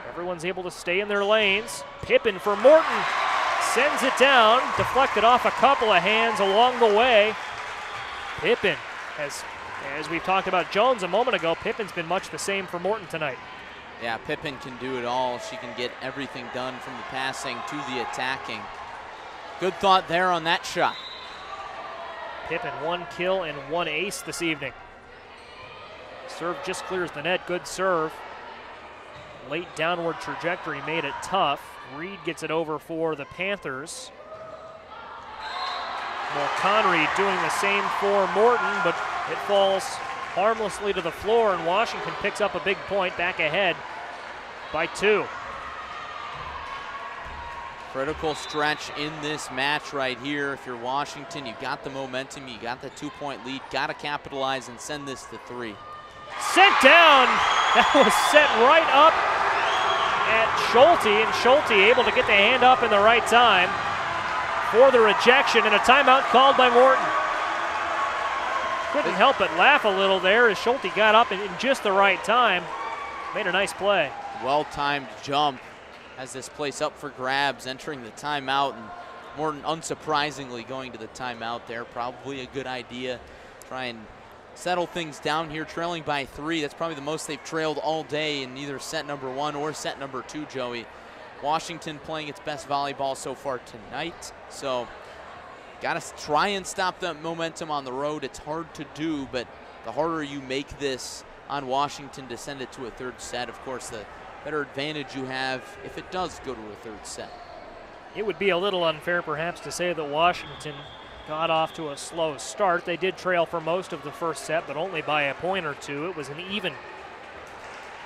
Everyone's able to stay in their lanes. Pippen for Morton. Sends it down, deflected off a couple of hands along the way. Pippin, as we've talked about Jones a moment ago, Pippin's been much the same for Morton tonight. Yeah, Pippin can do it all. She can get everything done from the passing to the attacking. Good thought there on that shot. Pippin 1 kill and 1 ace this evening. Serve just clears the net, good serve. Late downward trajectory made it tough. Reed gets it over for the Panthers. Mulconry doing the same for Morton, but it falls harmlessly to the floor, and Washington picks up a big point, back ahead by 2. Critical stretch in this match right here. If you're Washington, you got the momentum, you got the 2-point lead, got to capitalize and send this to 3. Sent down. That was set right up at Schulte, and Schulte able to get the hand up in the right time for the rejection, and a timeout called by Morton. Couldn't help but laugh a little there as Schulte got up in just the right time. Made a nice play. Well-timed jump has this place up for grabs, entering the timeout, and Morton unsurprisingly going to the timeout there. Probably a good idea. Try and settle things down here, trailing by 3. That's probably the most they've trailed all day in either set number 1 or set number 2, Joey. Washington playing its best volleyball so far tonight, so got to try and stop that momentum on the road. It's hard to do, but the harder you make this on Washington to send it to a 3rd set, of course, the better advantage you have if it does go to a 3rd set. It would be a little unfair perhaps to say that Washington got off to a slow start. They did trail for most of the first set, but only by a point or 2. It was an even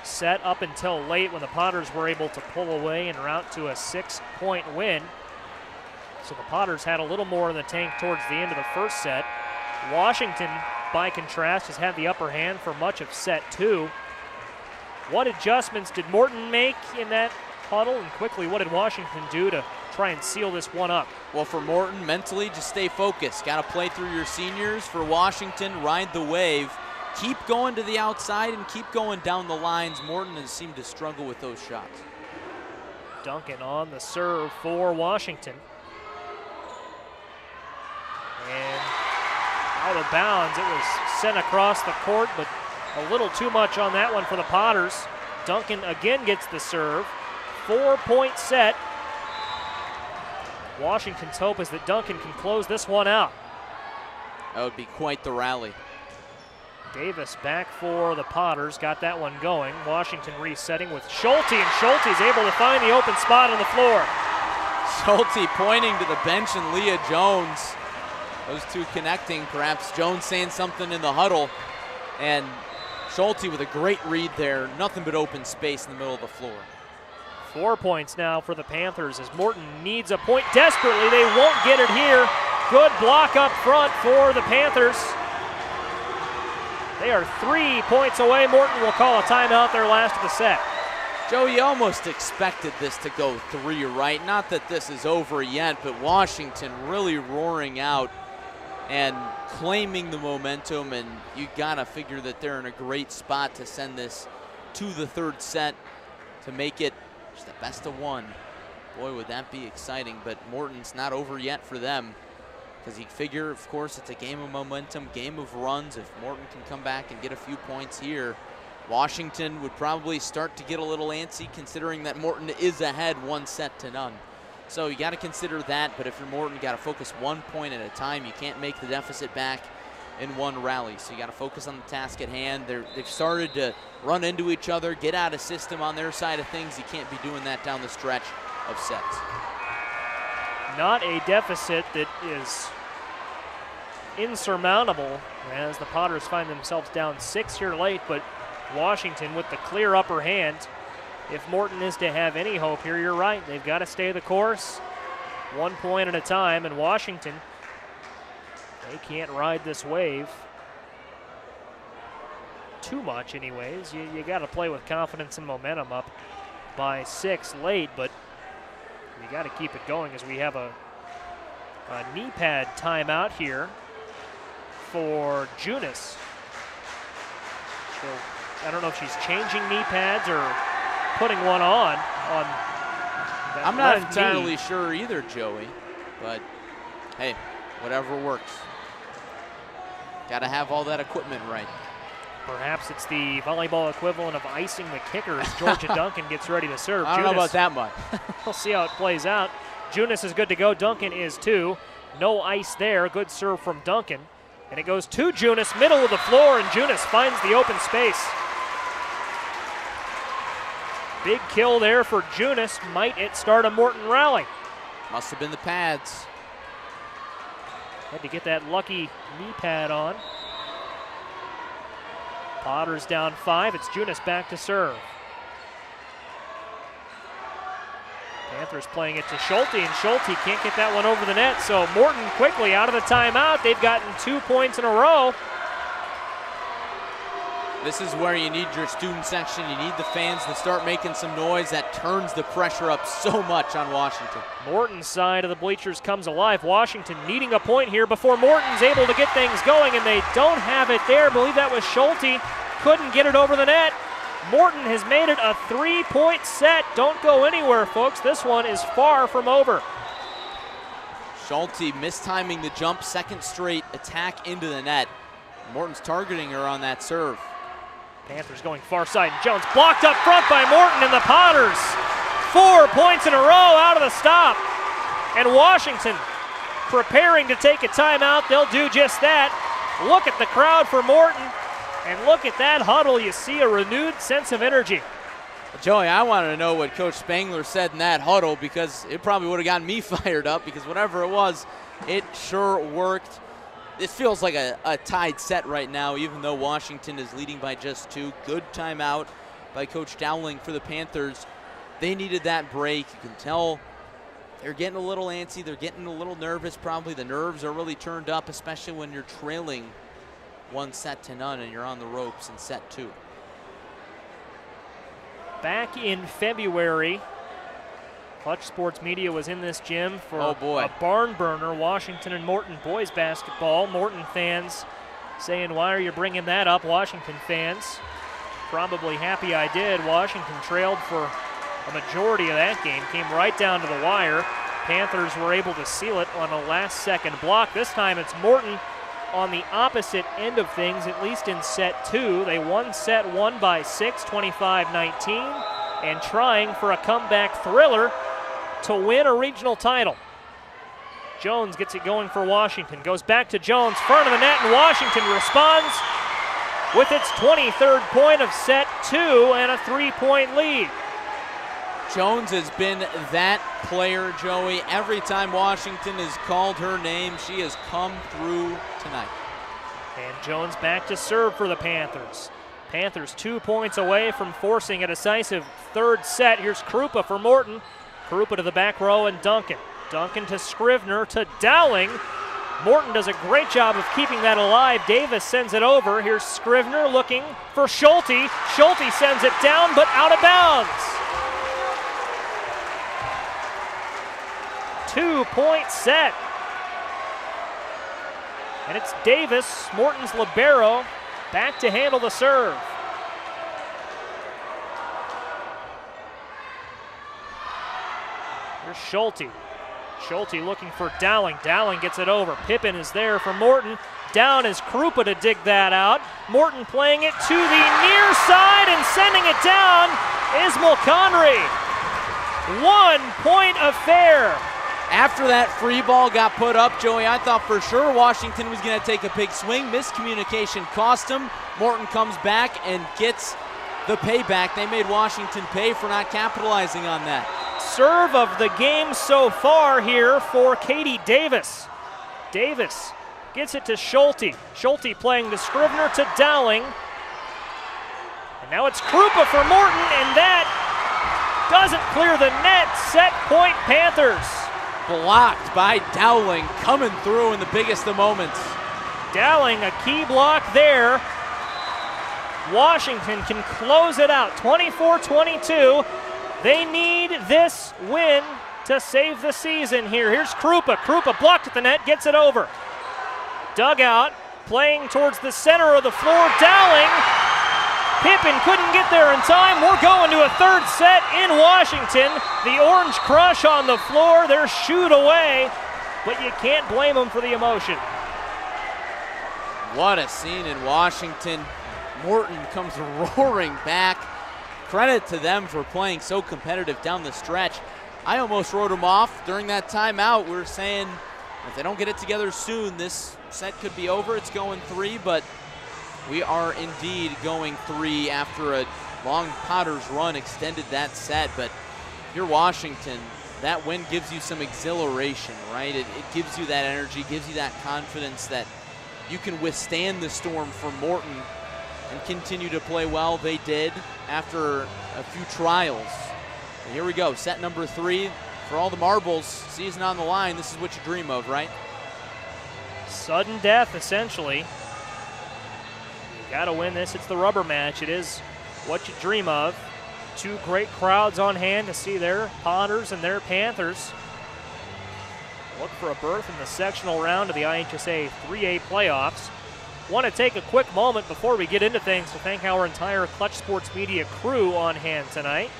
set up until late when the Potters were able to pull away and route to a 6-point win. So the Potters had a little more in the tank towards the end of the first set. Washington, by contrast, has had the upper hand for much of set 2. What adjustments did Morton make in that huddle, and quickly what did Washington do to try and seal this one up? Well, for Morton, mentally, just stay focused. Got to play through your seniors. For Washington, ride the wave. Keep going to the outside and keep going down the lines. Morton has seemed to struggle with those shots. Duncan on the serve for Washington. And out of bounds. It was sent across the court, but a little too much on that one for the Potters. Duncan again gets the serve. 4-point set. Washington's hope is that Duncan can close this one out. That would be quite the rally. Davis back for the Potters, got that one going. Washington resetting with Schulte, and Schulte's able to find the open spot on the floor. Schulte pointing to the bench and Leah Jones. Those two connecting, perhaps Jones saying something in the huddle. And Schulte with a great read there. Nothing but open space in the middle of the floor. 4 points now for the Panthers as Morton needs a point desperately. They won't get it here. Good block up front for the Panthers. They are 3 points away. Morton will call a timeout their last of the set. Joe, you almost expected this to go 3, right? Not that this is over yet, but Washington really roaring out and claiming the momentum, and you gotta figure that they're in a great spot to send this to the 3rd set to make it just the best of 1. Boy, would that be exciting, but Morton's not over yet for them, because you figure, of course, it's a game of momentum, game of runs. If Morton can come back and get a few points here, Washington would probably start to get a little antsy, considering that Morton is ahead 1-0. So you got to consider that, but if you're Morton, you got to focus 1 point at a time. You can't make the deficit back in one rally, so you got to focus on the task at hand. They've started to run into each other, get out of system on their side of things. You can't be doing that down the stretch of sets. Not a deficit that is insurmountable as the Potters find themselves down 6 here late, but Washington with the clear upper hand. If Morton is to have any hope here, you're right. They've got to stay the course 1 point at a time, and Washington, they can't ride this wave too much anyways. You got to play with confidence and momentum up by 6 late, but you got to keep it going as we have a knee pad timeout here for Junis. So I don't know if she's changing knee pads or putting one on that I'm not left entirely knee. sure either, Joey, but hey, whatever works. Got to have all that equipment right. Perhaps it's the volleyball equivalent of icing the kicker as Georgia Duncan gets ready to serve. I don't know about that much. We'll see how it plays out. Junis is good to go. Duncan is too. No ice there. Good serve from Duncan. And it goes to Junis, middle of the floor, and Junis finds the open space. Big kill there for Junis. Might it start a Morton rally? Must have been the pads. Had to get that lucky knee pad on. Potters down 5. It's Junis back to serve. Panthers playing it to Schulte, and Schulte can't get that one over the net. So Morton quickly out of the timeout. They've gotten 2 points in a row. This is where you need your student section. You need the fans to start making some noise. That turns the pressure up so much on Washington. Morton's side of the bleachers comes alive. Washington needing a point here before Morton's able to get things going, and they don't have it there. I believe that was Schulte. Couldn't get it over the net. Morton has made it a 3-point set. Don't go anywhere, folks. This one is far from over. Schulte mistiming the jump, second straight attack into the net. Morton's targeting her on that serve. Panthers going far side. Jones blocked up front by Morton, and the Potters 4 points in a row out of the stop. And Washington preparing to take a timeout. They'll do just that. Look at the crowd for Morton, and look at that huddle. You see a renewed sense of energy. Joey, I wanted to know what Coach Spangler said in that huddle, because it probably would have gotten me fired up, because whatever it was, it sure worked. This feels like a tied set right now, even though Washington is leading by just 2. Good timeout by Coach Dowling for the Panthers. They needed that break. You can tell they're getting a little antsy. They're getting a little nervous probably. The nerves are really turned up, especially when you're trailing 1-0 and you're on the ropes in set 2. Back in February, Clutch Sports Media was in this gym for a barn burner, Washington and Morton boys basketball. Morton fans saying, why are you bringing that up? Washington fans probably happy I did. Washington trailed for a majority of that game, came right down to the wire. Panthers were able to seal it on a last-second block. This time it's Morton on the opposite end of things, at least in set 2. They won set 1 by 6, 25-19, and trying for a comeback thriller to win a regional title. Jones gets it going for Washington. Goes back to Jones, front of the net, and Washington responds with its 23rd point of set 2 and a 3-point lead. Jones has been that player, Joey. Every time Washington has called her name, she has come through tonight. And Jones back to serve for the Panthers. Panthers 2 points away from forcing a decisive third set. Here's Krupa for Morton. Krupa to the back row, and Duncan. Duncan to Scrivener to Dowling. Morton does a great job of keeping that alive. Davis sends it over. Here's Scrivener looking for Schulte. Schulte sends it down, but out of bounds. 2-point set. And it's Davis, Morton's libero, back to handle the serve. Here's Schulte. Schulte looking for Dowling. Dowling gets it over. Pippin is there for Morton. Down is Krupa to dig that out. Morton playing it to the near side and sending it down is Mulconry. 1-point affair. After that free ball got put up, Joey, I thought for sure Washington was going to take a big swing. Miscommunication cost him. Morton comes back and gets the payback. They made Washington pay for not capitalizing on that. Serve of the game so far here for Katie Davis. Davis gets it to Schulte. Schulte playing to Scrivener to Dowling. And now it's Krupa for Morton, and that doesn't clear the net. Set point Panthers. Blocked by Dowling, coming through in the biggest of moments. Dowling, a key block there. Washington can close it out, 24-22. They need this win to save the season here. Here's Krupa. Krupa blocked at the net, gets it over. Dugout, playing towards the center of the floor. Dowling. Pippin couldn't get there in time. We're going to a third set in Washington. The Orange Crush on the floor. They're shooed away, but you can't blame them for the emotion. What a scene in Washington. Morton comes roaring back. Credit to them for playing so competitive down the stretch. I almost wrote them off during that timeout. We were saying if they don't get it together soon, this set could be over. It's going 3, but we are indeed going 3 after a long Potters run extended that set. But if you're Washington, that win gives you some exhilaration, right? It gives you that energy, gives you that confidence that you can withstand the storm for Morton and continue to play well. They did after a few trials. And here we go, set number 3 for all the marbles. Season on the line, this is what you dream of, right? Sudden death, essentially. You gotta win this. It's the rubber match. It is what you dream of. 2 great crowds on hand to see their Potters and their Panthers look for a berth in the sectional round of the IHSA 3A playoffs. Want to take a quick moment before we get into things to thank our entire Clutch Sports Media crew on hand tonight.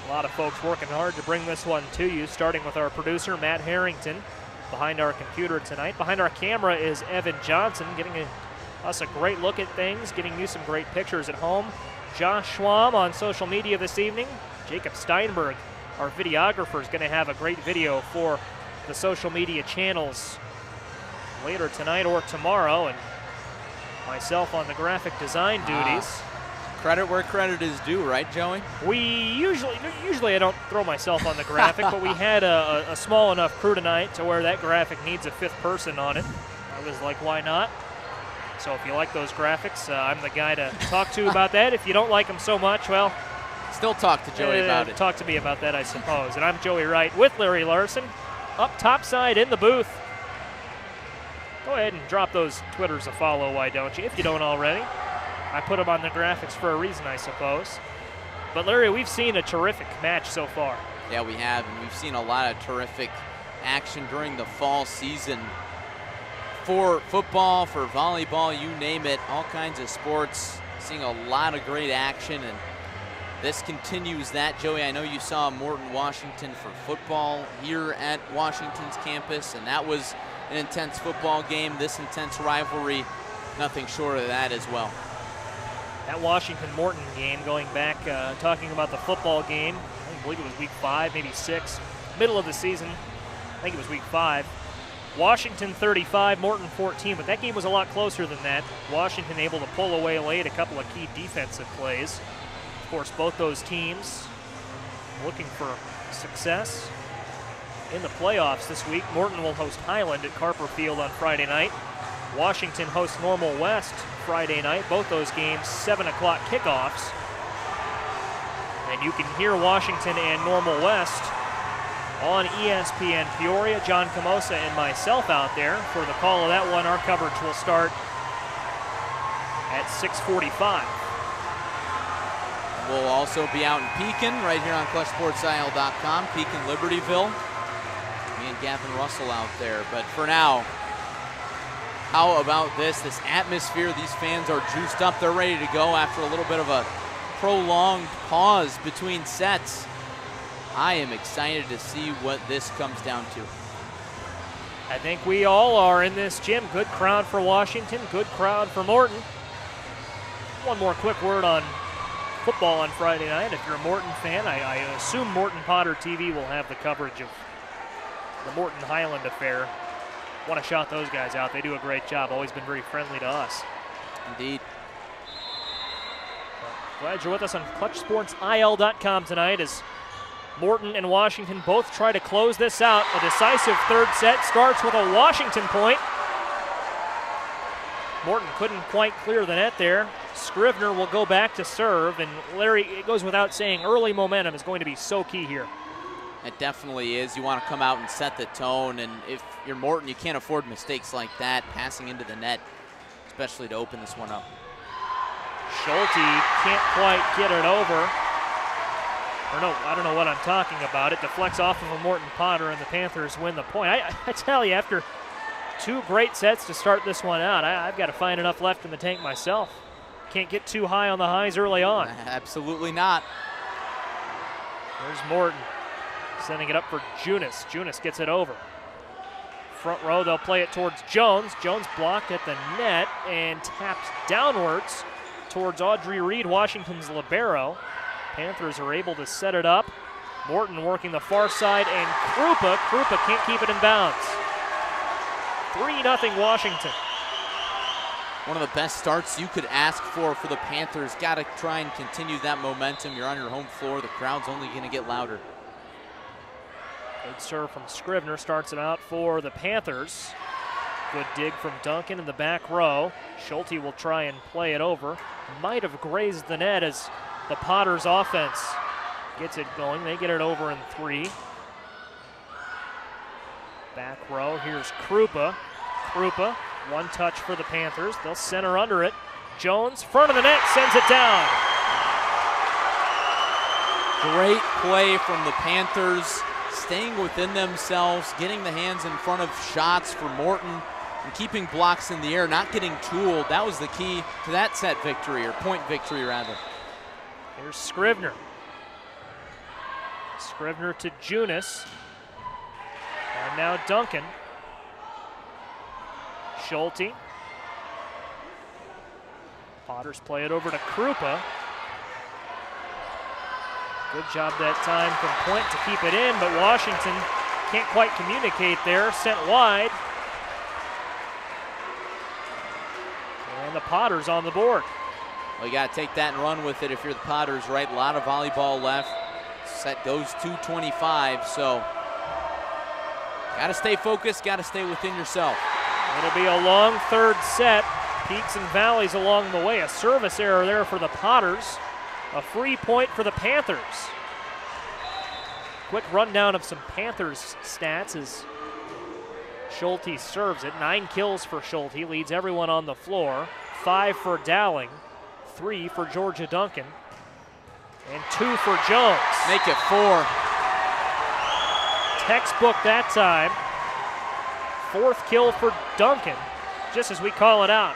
A lot of folks working hard to bring this one to you, starting with our producer, Matt Harrington, behind our computer tonight. Behind our camera is Evan Johnson, getting us a great look at things, getting you some great pictures at home. Josh Schwam on social media this evening. Jacob Steinberg, our videographer, is going to have a great video for the social media channels later tonight or tomorrow, and myself on the graphic design duties. Credit where credit is due, right, Joey? We usually I don't throw myself on the graphic, but we had a small enough crew tonight to where that graphic needs a 5th person on it. I was like, why not? So if you like those graphics, I'm the guy to talk to about that. If you don't like them so much, well, still talk to Joey about it. Talk to me about that, I suppose. And I'm Joey Wright with Larry Larson, up topside in the booth. Go ahead and drop those Twitters a follow, why don't you, if you don't already. I put them on the graphics for a reason, I suppose. But Larry, we've seen a terrific match so far. Yeah, we have, and we've seen a lot of terrific action during the fall season. For football, for volleyball, you name it, all kinds of sports, seeing a lot of great action, and this continues that. Joey, I know you saw Morton, Washington for football here at Washington's campus, and that was an intense football game. This intense rivalry, nothing short of that as well. That Washington-Morton game, going back, talking about the football game, I believe it was week 5, maybe 6, middle of the season. I think it was week 5. Washington 35, Morton 14, but that game was a lot closer than that. Washington able to pull away late, a couple of key defensive plays. Of course, both those teams looking for success in the playoffs this week. Morton will host Highland at Carper Field on Friday night. Washington hosts Normal West Friday night. Both those games, 7 o'clock kickoffs. And you can hear Washington and Normal West on ESPN Peoria. John Camosa and myself out there for the call of that one. Our coverage will start at 6:45. We'll also be out in Pekin, right here on ClutchSportsIL.com, Pekin, Libertyville. Me and Gavin Russell out there. But for now, how about this atmosphere? These fans are juiced up. They're ready to go after a little bit of a prolonged pause between sets. I am excited to see what this comes down to. I think we all are in this gym. Good crowd for Washington, good crowd for Morton. One more quick word on football on Friday night. If you're a Morton fan, I assume Morton Potter TV will have the coverage of the Morton Highland affair. Want to shout those guys out. They do a great job. Always been very friendly to us. Indeed. Glad you're with us on ClutchSportsIL.com tonight as Morton and Washington both try to close this out. A decisive third set starts with a Washington point. Morton couldn't quite clear the net there. Scrivener will go back to serve, and Larry, it goes without saying, early momentum is going to be so key here. It definitely is. You want to come out and set the tone, and if you're Morton, you can't afford mistakes like that, passing into the net, especially to open this one up. Schulte can't quite get it over. Or no, I don't know what I'm talking about. It deflects off of a Morton Potter, and the Panthers win the point. I tell you, after 2 great sets to start this one out, I've got to find enough left in the tank myself. Can't get too high on the highs early on. Absolutely not. There's Morton sending it up for Junis. Junis gets it over. Front row, they'll play it towards Jones. Jones blocked at the net and tapped downwards towards Audrey Reed, Washington's libero. Panthers are able to set it up. Morton working the far side, and Krupa can't keep it in bounds. 3-0 Washington. One of the best starts you could ask for the Panthers. Got to try and continue that momentum. You're on your home floor. The crowd's only going to get louder. Good serve from Scrivener starts it out for the Panthers. Good dig from Duncan in the back row. Schulte will try and play it over. Might have grazed the net as the Potters offense gets it going. They get it over in 3. Back row, here's Krupa. Krupa, one touch for the Panthers. They'll center under it. Jones, front of the net, sends it down. Great play from the Panthers, staying within themselves, getting the hands in front of shots for Morton, and keeping blocks in the air, not getting tooled. That was the key to that set victory, or point victory rather. Here's Scrivener. Scrivener to Junis. And now Duncan. Schulte. Potters play it over to Krupa. Good job that time from point to keep it in, but Washington can't quite communicate there. Sent wide. And the Potters on the board. Well, you got to take that and run with it if you're the Potters, right? A lot of volleyball left. Set goes 2:25, so got to stay focused, got to stay within yourself. It'll be a long third set. Peaks and valleys along the way. A service error there for the Potters. A free point for the Panthers. Quick rundown of some Panthers stats as Schulte serves it. 9 kills for Schulte, leads everyone on the floor. 5 for Dowling, 3 for Georgia Duncan, and 2 for Jones. Make it 4. Textbook that time. 4th kill for Duncan, just as we call it out.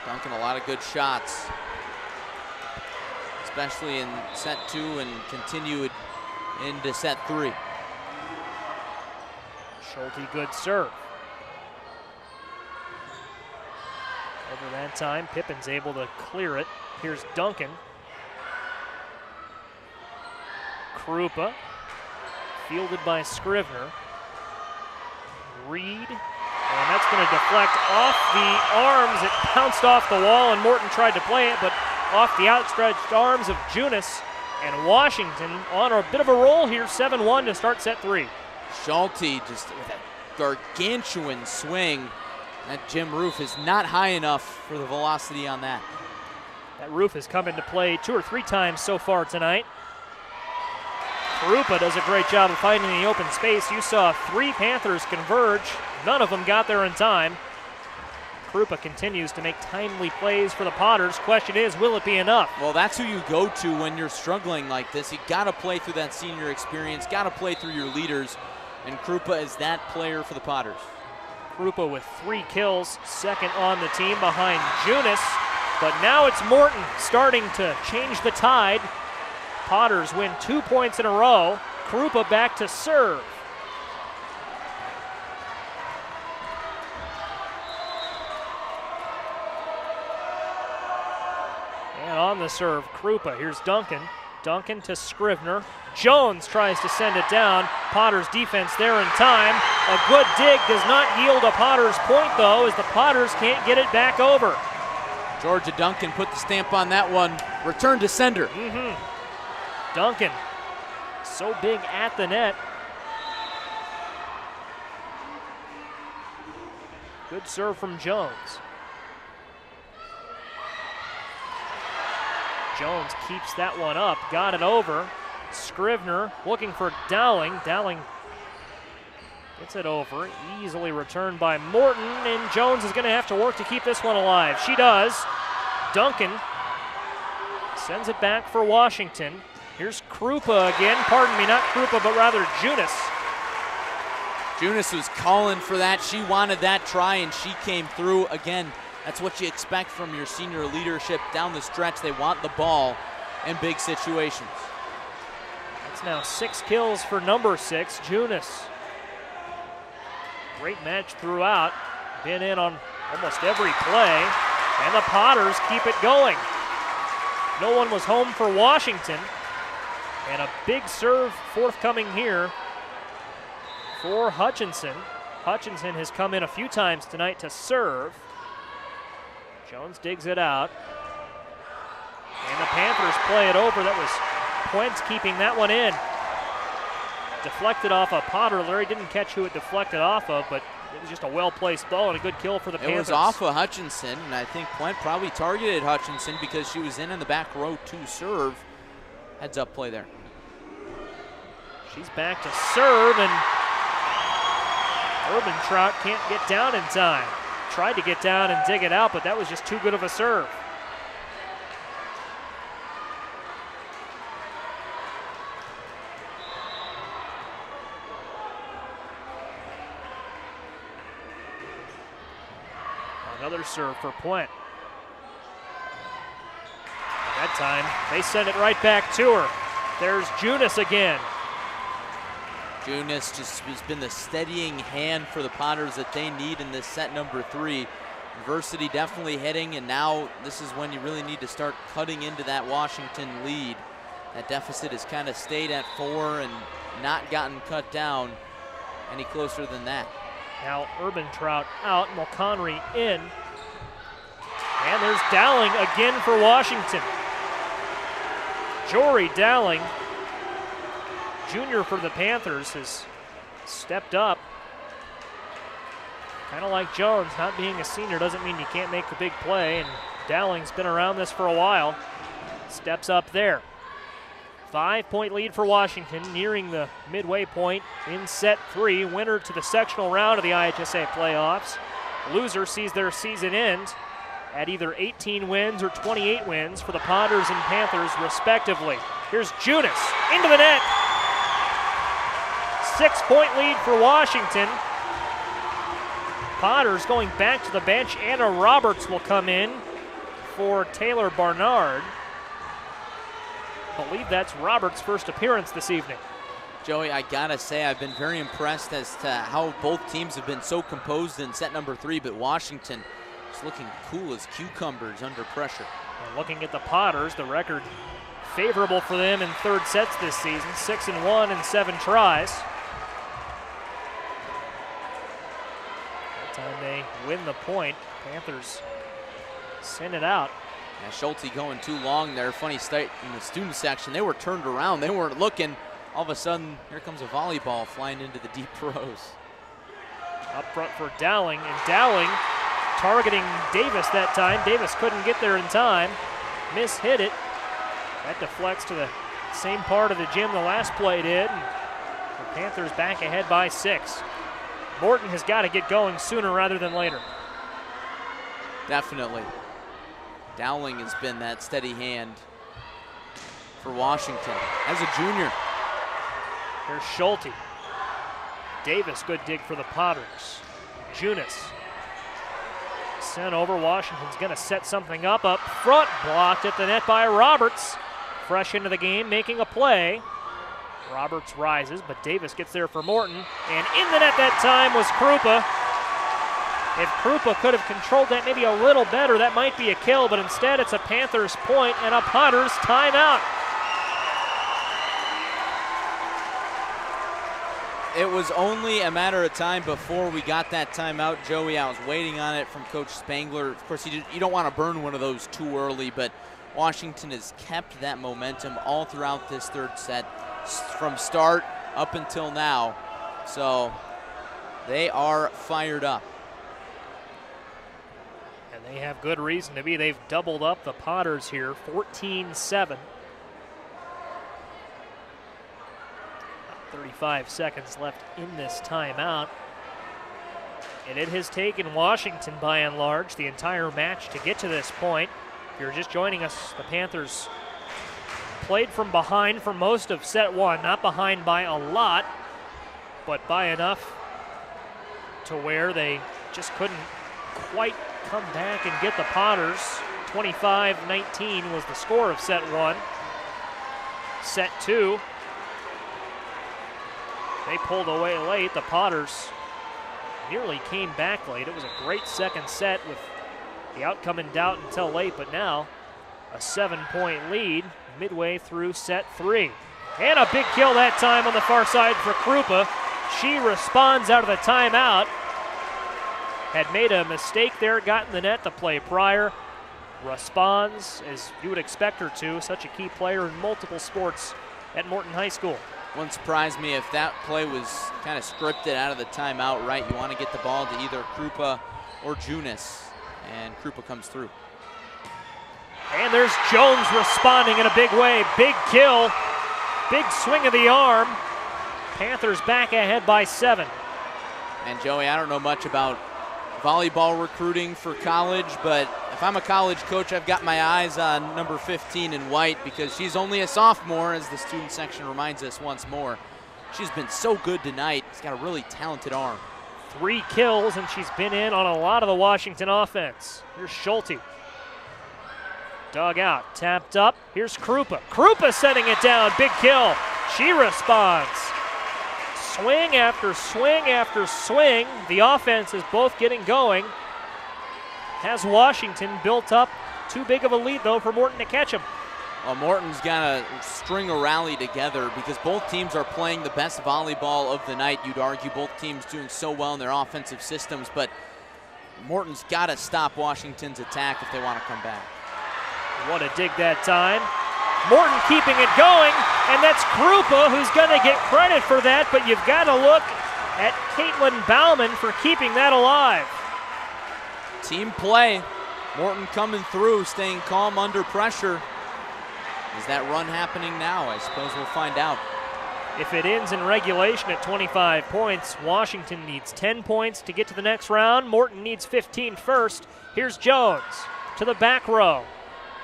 Duncan, a lot of good shots, especially in set 2 and continued into set 3. Schulte, good serve. Over that time, Pippin's able to clear it. Here's Duncan. Krupa, fielded by Scrivener. Reed, and that's going to deflect off the arms. It bounced off the wall, and Morton tried to play it, but off the outstretched arms of Junis. And Washington on a bit of a roll here, 7-1 to start set 3. Schulte just with a gargantuan swing. That gym roof is not high enough for the velocity on that. That roof has come into play 2 or 3 times so far tonight. Krupa does a great job of finding the open space. You saw 3 Panthers converge. None of them got there in time. Krupa continues to make timely plays for the Potters. Question is, will it be enough? Well, that's who you go to when you're struggling like this. You got to play through that senior experience, got to play through your leaders, and Krupa is that player for the Potters. Krupa with 3 kills, second on the team behind Junis. But now it's Morton starting to change the tide. Potters win 2 points in a row. Krupa back to serve. And on the serve, Krupa. Here's Duncan. Duncan to Scrivener. Jones tries to send it down. Potters defense there in time. A good dig does not yield a Potters point, though, as the Potters can't get it back over. Georgia Duncan put the stamp on that one. Return to sender. Duncan, so big at the net. Good serve from Jones. Jones keeps that one up, got it over. Scrivener looking for Dowling. Dowling gets it over, easily returned by Morton, and Jones is going to have to work to keep this one alive. She does. Duncan sends it back for Washington. Here's Krupa again. Pardon me, not Krupa, but rather Junis. Junis was calling for that. She wanted that try, and she came through. Again, that's what you expect from your senior leadership down the stretch. They want the ball in big situations. That's now 6 kills for number 6, Junis. Great match throughout. Been in on almost every play. And the Potters keep it going. No one was home for Washington. And a big serve forthcoming here for Hutchinson. Hutchinson has come in a few times tonight to serve. Jones digs it out. And the Panthers play it over. That was Puente keeping that one in. Deflected off a Potter. Larry didn't catch who it deflected off of, but it was just a well-placed ball and a good kill for the Panthers. It was off of Hutchinson, and I think Puente probably targeted Hutchinson because she was in the back row to serve. Heads up play there. She's back to serve, and Urban Trout can't get down in time. Tried to get down and dig it out, but that was just too good of a serve. Another serve for Puente. That time, they send it right back to her. There's Junis again. Junis just has been the steadying hand for the Potters that they need in this set number 3. Adversity definitely hitting, and now this is when you really need to start cutting into that Washington lead. That deficit has kind of stayed at 4 and not gotten cut down any closer than that. Now Urban Trout out, Mulconry in. And there's Dowling again for Washington. Jory Dowling, junior for the Panthers, has stepped up. Kind of like Jones, not being a senior doesn't mean you can't make a big play, and Dowling's been around this for a while. Steps up there. 5-point lead for Washington, nearing the midway point in set 3. Winner to the sectional round of the IHSA playoffs. Loser sees their season end at either 18 wins or 28 wins for the Potters and Panthers, respectively. Here's Junis into the net. 6-point lead for Washington. Potters going back to the bench. Anna Roberts will come in for Taylor Barnard. I believe that's Roberts' first appearance this evening. Joey, I gotta say, I've been very impressed as to how both teams have been so composed in set number 3, but Washington is looking cool as cucumbers under pressure. And looking at the Potters, the record favorable for them in third sets this season, 6-1 in 7 tries. That time they win the point. Panthers send it out. Yeah, Schulte going too long there. Funny sight in the student section. They were turned around. They weren't looking. All of a sudden, here comes a volleyball flying into the deep rows. Up front for Dowling, and Dowling targeting Davis that time. Davis couldn't get there in time. Hit it. That deflects to the same part of the gym the last play did. And the Panthers back ahead by 6. Morton has got to get going sooner rather than later. Definitely. Dowling has been that steady hand for Washington as a junior. Here's Schulte. Davis, good dig for the Potters. Junis sent over. Washington's going to set something up front. Blocked at the net by Roberts. Fresh into the game, making a play. Roberts rises, but Davis gets there for Morton. And in the net that time was Krupa. If Krupa could have controlled that maybe a little better, that might be a kill, but instead it's a Panthers point and a Potters timeout. It was only a matter of time before we got that timeout, Joey. I was waiting on it from Coach Spangler. Of course, you don't want to burn one of those too early, but Washington has kept that momentum all throughout this third set from start up until now. So they are fired up. And they have good reason to be. They've doubled up the Potters here, 14-7. 35 seconds left in this timeout. And it has taken Washington, by and large, the entire match to get to this point. If you're just joining us, the Panthers played from behind for most of set 1. Not behind by a lot, but by enough to where they just couldn't quite come back and get the Potters. 25-19 was the score of set 1. Set 2, They pulled away late. The Potters nearly came back late. It was a great second set with the outcome in doubt until late, but now a 7-point lead midway through set 3. And a big kill that time on the far side for Krupa. She responds out of the timeout. Had made a mistake there, got in the net to play prior. Responds as you would expect her to, such a key player in multiple sports at Morton High School. Wouldn't surprise me if that play was kind of scripted out of the timeout, right? You want to get the ball to either Krupa or Junis, and Krupa comes through. And there's Jones responding in a big way. Big kill, big swing of the arm. Panthers back ahead by 7. And Joey, I don't know much about volleyball recruiting for college, but if I'm a college coach, I've got my eyes on number 15 in white because she's only a sophomore, as the student section reminds us once more. She's been so good tonight. She's got a really talented arm. 3 kills, and she's been in on a lot of the Washington offense. Here's Schulte. Dug out, tapped up. Here's Krupa. Krupa setting it down, big kill. She responds. Swing after swing after swing. The offense is both getting going. Has Washington built up too big of a lead, though, for Morton to catch him. Well, Morton's got to string a rally together because both teams are playing the best volleyball of the night. You'd argue both teams doing so well in their offensive systems, but Morton's got to stop Washington's attack if they want to come back. What a dig that time. Morton keeping it going, and that's Krupa who's going to get credit for that, but you've got to look at Caitlin Bauman for keeping that alive. Team play. Morton coming through, staying calm under pressure. Is that run happening now? I suppose we'll find out. If it ends in regulation at 25 points, Washington needs 10 points to get to the next round. Morton needs 15 first. Here's Jones to the back row.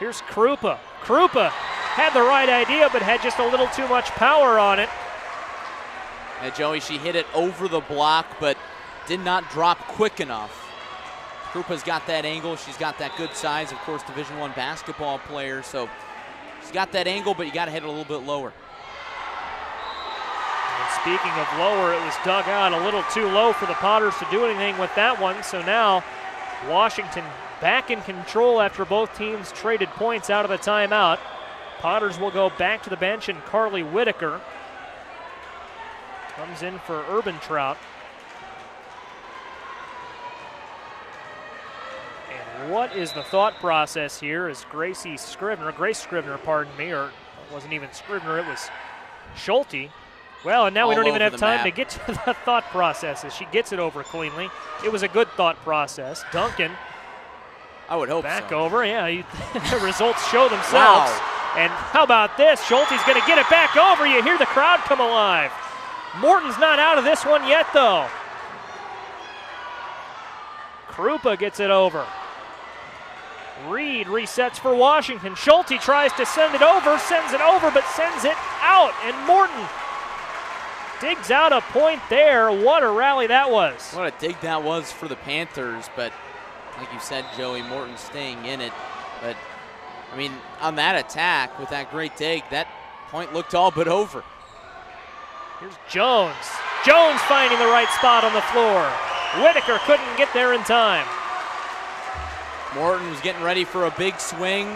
Here's Krupa. Krupa had the right idea, but had just a little too much power on it. And Joey, she hit it over the block, but did not drop quick enough. Krupa's got that angle. She's got that good size, of course, Division I basketball player. So she's got that angle, but you got to hit it a little bit lower. And speaking of lower, it was dug out a little too low for the Potters to do anything with that one. So now Washington back in control after both teams traded points out of the timeout. Potters will go back to the bench, and Carly Whitaker comes in for Urban Trout. And what is the thought process here as Grace Scrivener, pardon me, or it wasn't even Scrivener, it was Schulte. Well, and now we don't even have time to get to the thought process as she gets it over cleanly. It was a good thought process. Duncan, I would hope back so. over, yeah, the results show themselves. Wow. And how about this? Schulte's going to get it back over. You hear the crowd come alive. Morton's not out of this one yet, though. Krupa gets it over. Reed resets for Washington. Schulte tries to send it over, but sends it out. And Morton digs out a point there. What a rally that was. What a dig that was for the Panthers, but like you said, Joey, Morton staying in it. But, I mean, on that attack with that great dig, that point looked all but over. Here's Jones. Jones finding the right spot on the floor. Whitaker couldn't get there in time. Morton was getting ready for a big swing.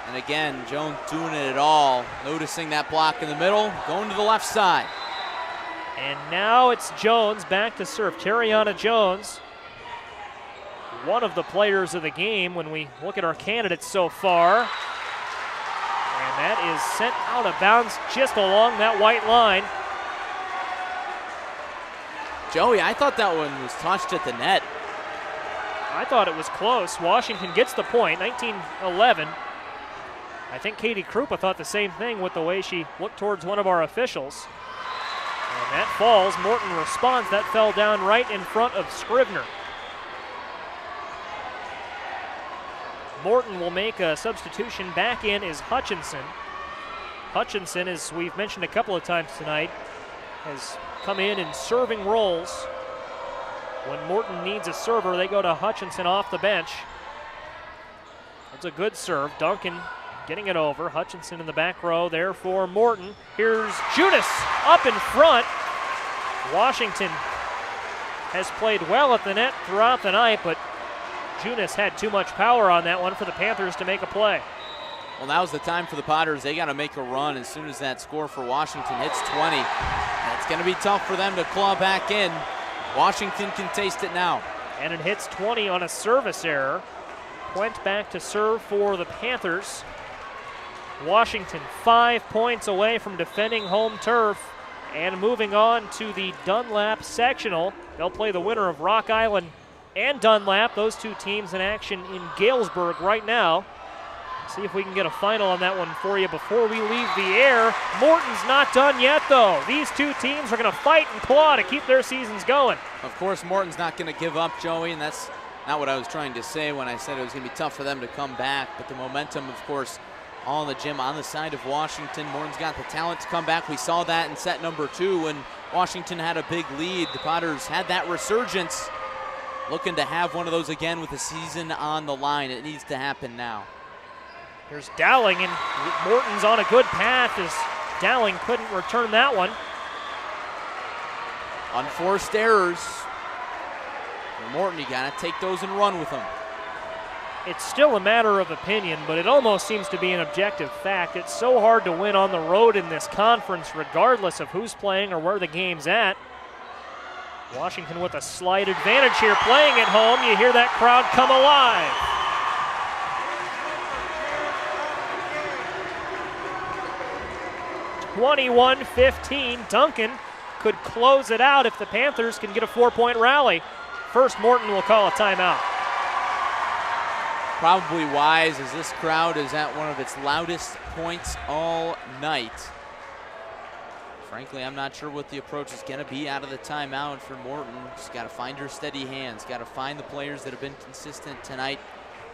And again, Jones doing it all. Noticing that block in the middle, going to the left side. And now it's Jones back to serve. Terriana Jones, one of the players of the game when we look at our candidates so far. And that is sent out of bounds just along that white line. Joey, I thought that one was touched at the net. I thought it was close. Washington gets the point, 19-11. I think Katie Krupa thought the same thing with the way she looked towards one of our officials. And that falls. Morton responds. That fell down right in front of Scrivener. Morton will make a substitution. Back in is Hutchinson. Hutchinson, as we've mentioned a couple of times tonight, has come in serving roles. When Morton needs a server, they go to Hutchinson off the bench. That's a good serve. Duncan getting it over. Hutchinson in the back row there for Morton. Here's Junis up in front. Washington has played well at the net throughout the night, but Junis had too much power on that one for the Panthers to make a play. Well, now's the time for the Potters. They got to make a run as soon as that score for Washington hits 20. It's going to be tough for them to claw back in. Washington can taste it now. And it hits 20 on a service error. Went back to serve for the Panthers. Washington 5 points away from defending home turf and moving on to the Dunlap sectional. They'll play the winner of Rock Island and Dunlap, those two teams in action in Galesburg right now. See if we can get a final on that one for you before we leave the air. Morton's not done yet, though. These two teams are going to fight and claw to keep their seasons going. Of course, Morton's not going to give up, Joey, and that's not what I was trying to say when I said it was going to be tough for them to come back. But the momentum, of course, all in the gym on the side of Washington. Morton's got the talent to come back. We saw that in set number 2 when Washington had a big lead. The Potters had that resurgence. Looking to have one of those again with the season on the line. It needs to happen now. Here's Dowling, and Morton's on a good path as Dowling couldn't return that one. Unforced errors. For Morton, you got to take those and run with them. It's still a matter of opinion, but it almost seems to be an objective fact. It's so hard to win on the road in this conference, regardless of who's playing or where the game's at. Washington with a slight advantage here, playing at home. You hear that crowd come alive. 21-15. Duncan could close it out if the Panthers can get a 4-point rally. First, Morton will call a timeout. Probably wise, as this crowd is at one of its loudest points all night. Frankly, I'm not sure what the approach is going to be out of the timeout for Morton. Just got to find her steady hands. Got to find the players that have been consistent tonight.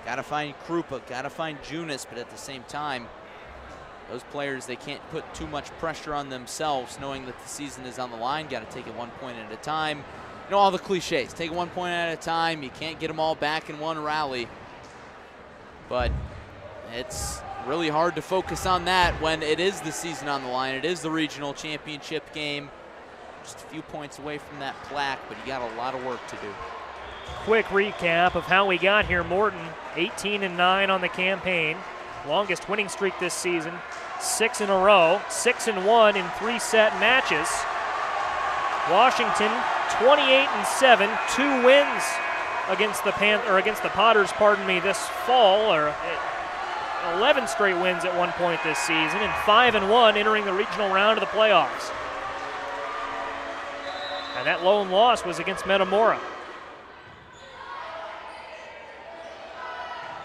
Got to find Krupa. Got to find Junis. But at the same time, those players, they can't put too much pressure on themselves, knowing that the season is on the line. Got to take it 1 point at a time. You know, all the cliches. Take it 1 point at a time. You can't get them all back in one rally. But it's really hard to focus on that when it is the season on the line. It is the regional championship game. Just a few points away from that plaque, but you got a lot of work to do. Quick recap of how we got here. Morton 18-9 on the campaign. Longest winning streak this season, 6 in a row, 6-1 in 3-set matches. Washington 28-7, 2 wins against the Potters, this fall, or 11 straight wins at one point this season, and 5-1 entering the regional round of the playoffs. And that lone loss was against Metamora.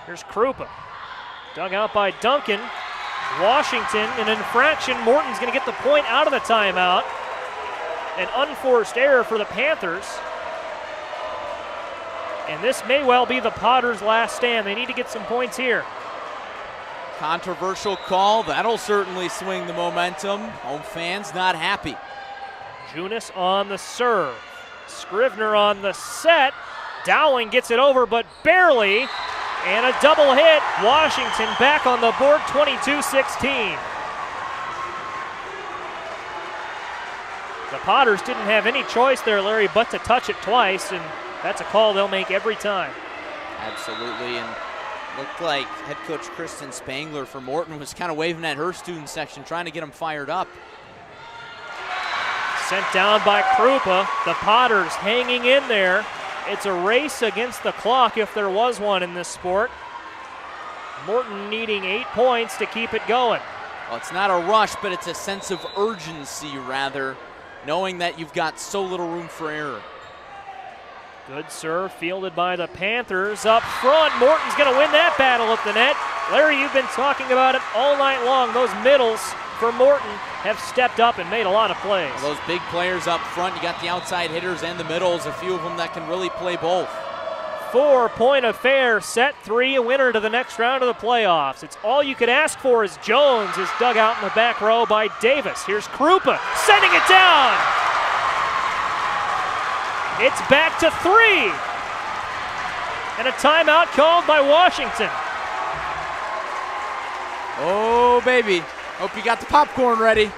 Here's Krupa. Dug out by Duncan. Washington, an infraction. Morton's going to get the point out of the timeout. An unforced error for the Panthers. And this may well be the Potters' last stand. They need to get some points here. Controversial call. That'll certainly swing the momentum. Home fans not happy. Junis on the serve. Scrivener on the set. Dowling gets it over, but barely. And a double hit. Washington back on the board, 22-16. The Potters didn't have any choice there, Larry, but to touch it twice, and that's a call they'll make every time. Absolutely, and looked like head coach Kristen Spangler for Morton was kind of waving at her student section, trying to get them fired up. Sent down by Krupa. The Potters hanging in there. It's a race against the clock if there was one in this sport. Morton needing 8 points to keep it going. Well, it's not a rush, but it's a sense of urgency, rather, knowing that you've got so little room for error. Good serve fielded by the Panthers up front. Morton's going to win that battle at the net. Larry, you've been talking about it all night long. Those middles for Morton have stepped up and made a lot of plays. Well, those big players up front, you got the outside hitters and the middles, a few of them that can really play both. 4-point affair, set 3, a winner to the next round of the playoffs. It's all you could ask for as Jones is dug out in the back row by Davis. Here's Krupa sending it down. It's back to 3. And a timeout called by Washington. Oh, baby. Hope you got the popcorn ready.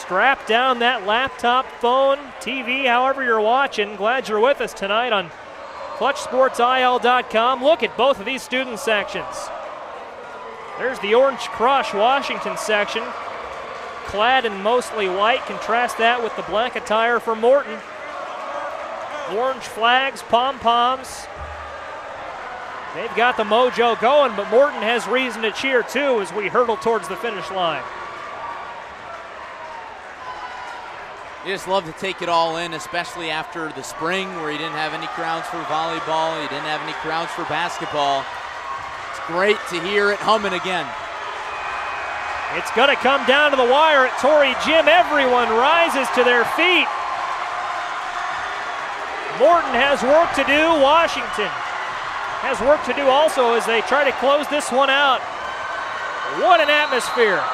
Strap down that laptop, phone, TV, however you're watching. Glad you're with us tonight on ClutchSportsIL.com. Look at both of these student sections. There's the Orange Crush Washington section, clad in mostly white. Contrast that with the black attire for Morton. Orange flags, pom-poms. They've got the mojo going, but Morton has reason to cheer too as we hurtle towards the finish line. You just love to take it all in, especially after the spring where you didn't have any crowds for volleyball, you didn't have any crowds for basketball. It's great to hear it humming again. It's going to come down to the wire at Torrey Gym. Everyone rises to their feet. Morton has work to do. Washington has work to do also as they try to close this one out. What an atmosphere.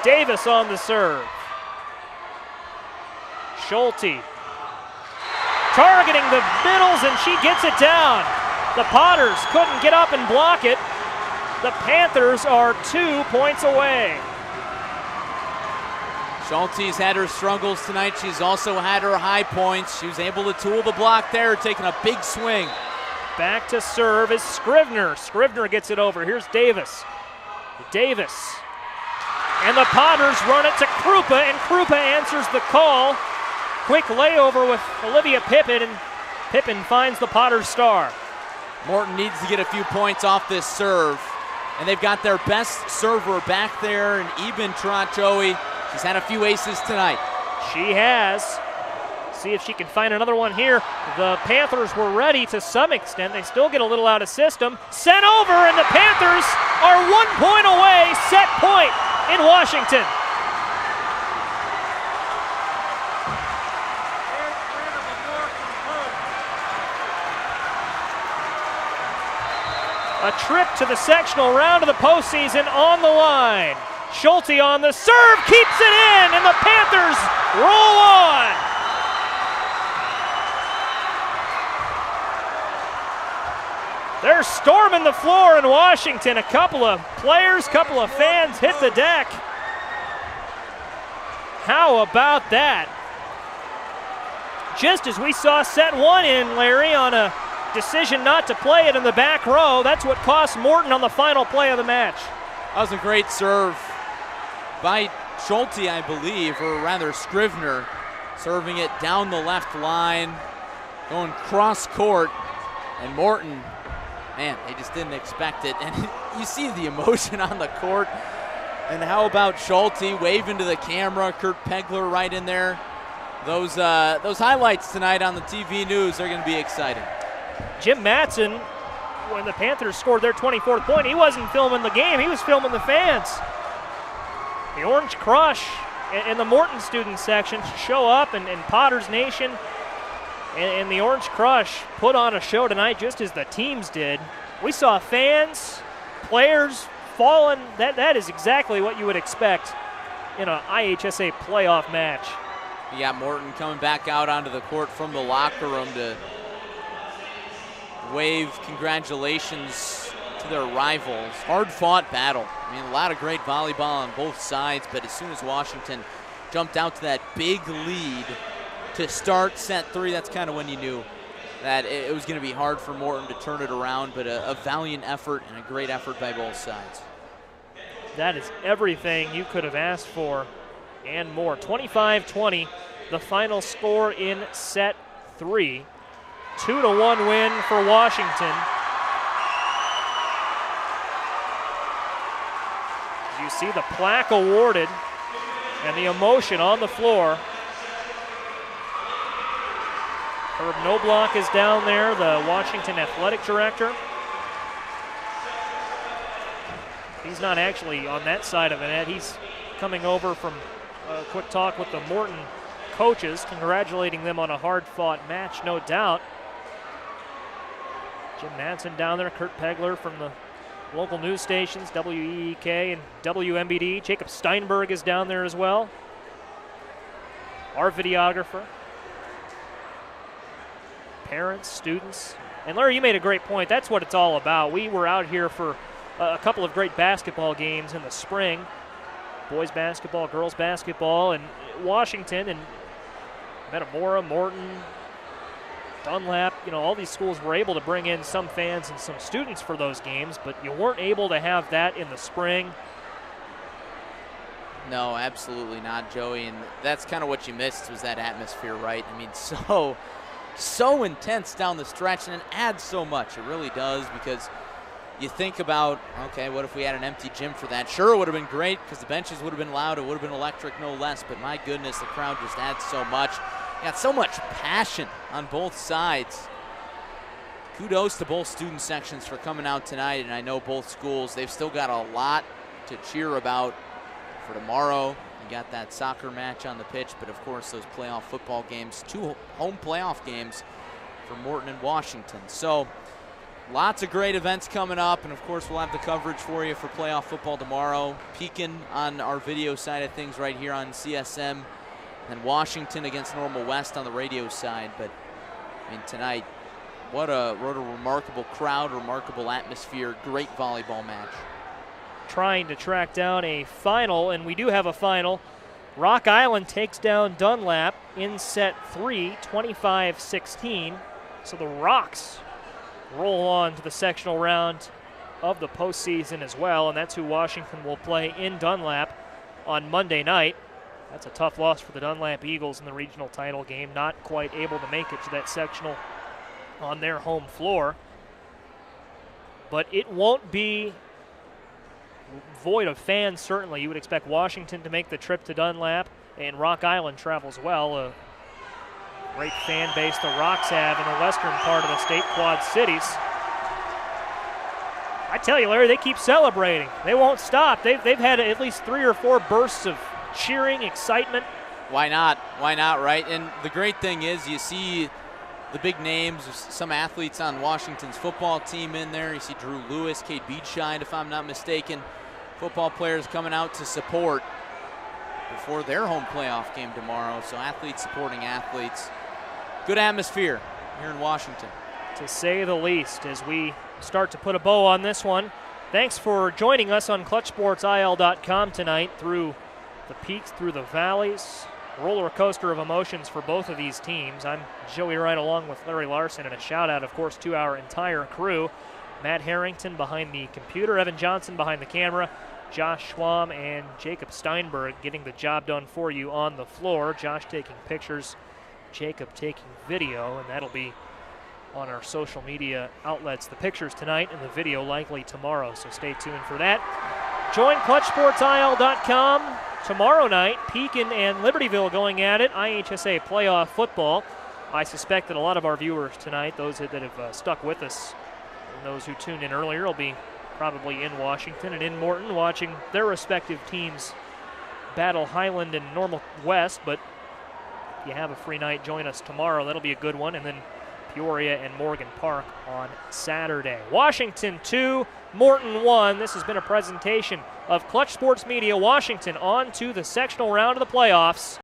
Davis on the serve. Schulte targeting the middles, and she gets it down. The Potters couldn't get up and block it. The Panthers are 2 points away. Schulte's had her struggles tonight. She's also had her high points. She was able to tool the block there, taking a big swing. Back to serve is Scrivener. Scrivener gets it over. Here's Davis. Davis. And the Potters run it to Krupa, and Krupa answers the call. Quick layover with Olivia Pippin, and Pippin finds the Potters star. Morton needs to get a few points off this serve, and they've got their best server back there in Eben Trachowi. She's had a few aces tonight. She has. See if she can find another one here. The Panthers were ready to some extent. They still get a little out of system. Sent over, and the Panthers are 1 point away. Set point in Washington. A trip to the sectional round of the postseason on the line. Schulte on the serve, keeps it in, and the Panthers roll on. They're storming the floor in Washington. A couple of players, couple of fans hit the deck. How about that? Just as we saw set one in, Larry, on a decision not to play it in the back row, that's what cost Morton on the final play of the match. That was a great serve by Schulte, I believe, or rather Scrivener, serving it down the left line, going cross court, and Morton, man, they just didn't expect it. And you see the emotion on the court. And how about Schulte waving to the camera, Kurt Pegler right in there. Those highlights tonight on the TV news are going to be exciting. Jim Matson, when the Panthers scored their 24th point, he wasn't filming the game, he was filming the fans. The Orange Crush and the Morton student section show up, and Potters Nation and the Orange Crush put on a show tonight just as the teams did. We saw fans, players falling. That is exactly what you would expect in an IHSA playoff match. You got Morton coming back out onto the court from the locker room to wave congratulations to their rivals. Hard-fought battle. I mean, a lot of great volleyball on both sides, but as soon as Washington jumped out to that big lead to start set three, that's kind of when you knew that it was going to be hard for Morton to turn it around, but a valiant effort and a great effort by both sides. That is everything you could have asked for and more. 25-20, the final score in set three. 2-1 win for Washington. You see the plaque awarded and the emotion on the floor. Herb Knobloch is down there, the Washington athletic director. He's not actually on that side of the net. He's coming over from a quick talk with the Morton coaches, congratulating them on a hard-fought match, no doubt. Jim Madsen down there, Kurt Pegler from the local news stations, WEEK and WMBD. Jacob Steinberg is down there as well. Our videographer. Parents, students. And Larry, you made a great point. That's what it's all about. We were out here for a couple of great basketball games in the spring. boys basketball, girls basketball, and Washington and Metamora, Morton, Dunlap, all these schools were able to bring in some fans and some students for those games, but you weren't able to have that in the spring. No, absolutely not, Joey, and that's kind of what you missed was that atmosphere, right? I mean, so intense down the stretch, and it adds so much. It really does, because you think about, okay, what if we had an empty gym for that? Sure, it would have been great because the benches would have been loud. It would have been electric, no less, but my goodness, the crowd just adds so much. Got so much passion on both sides. Kudos to both student sections for coming out tonight, and I know both schools, they've still got a lot to cheer about for tomorrow. You got that soccer match on the pitch, but of course those playoff football games, 2 home playoff games for Morton and Washington. So lots of great events coming up, and of course we'll have the coverage for you for playoff football tomorrow. Peeking on our video side of things right here on CSM, and Washington against Normal West on the radio side. But I mean, tonight, what a remarkable crowd, remarkable atmosphere, great volleyball match. Trying to track down a final, and we do have a final. Rock Island takes down Dunlap in set 3, 25-16. So the Rocks roll on to the sectional round of the postseason as well, and that's who Washington will play in Dunlap on Monday night. That's a tough loss for the Dunlap Eagles in the regional title game, not quite able to make it to that sectional on their home floor. But it won't be void of fans, certainly. You would expect Washington to make the trip to Dunlap, and Rock Island travels well. A great fan base the Rocks have in the western part of the state, Quad Cities. I tell you, Larry, they keep celebrating. They won't stop. They've had at least 3 or 4 bursts of cheering, excitement. Why not? Why not, right? And the great thing is you see the big names, some athletes on Washington's football team in there. You see Drew Lewis, Kate Beachshine, if I'm not mistaken. Football players coming out to support before their home playoff game tomorrow. So athletes supporting athletes. Good atmosphere here in Washington, to say the least, as we start to put a bow on this one. Thanks for joining us on ClutchSportsIL.com tonight through the peaks, through the valleys, roller coaster of emotions for both of these teams. I'm Joey Wright along with Larry Larson, and a shout out, of course, to our entire crew. Matt Harrington behind the computer, Evan Johnson behind the camera, Josh Schwam and Jacob Steinberg getting the job done for you on the floor. Josh taking pictures, Jacob taking video, and that'll be on our social media outlets. The pictures tonight and the video likely tomorrow, so stay tuned for that. Join ClutchSportsIL.com tomorrow night. Pekin and Libertyville going at it, IHSA playoff football. I suspect that a lot of our viewers tonight, those that have stuck with us, and those who tuned in earlier, will be probably in Washington and in Morton watching their respective teams battle Highland and Normal West. But if you have a free night, join us tomorrow. That'll be a good one. And then Peoria and Morgan Park on Saturday. Washington 2, Morton 1. This has been a presentation of Clutch Sports Media Washington on to the sectional round of the playoffs.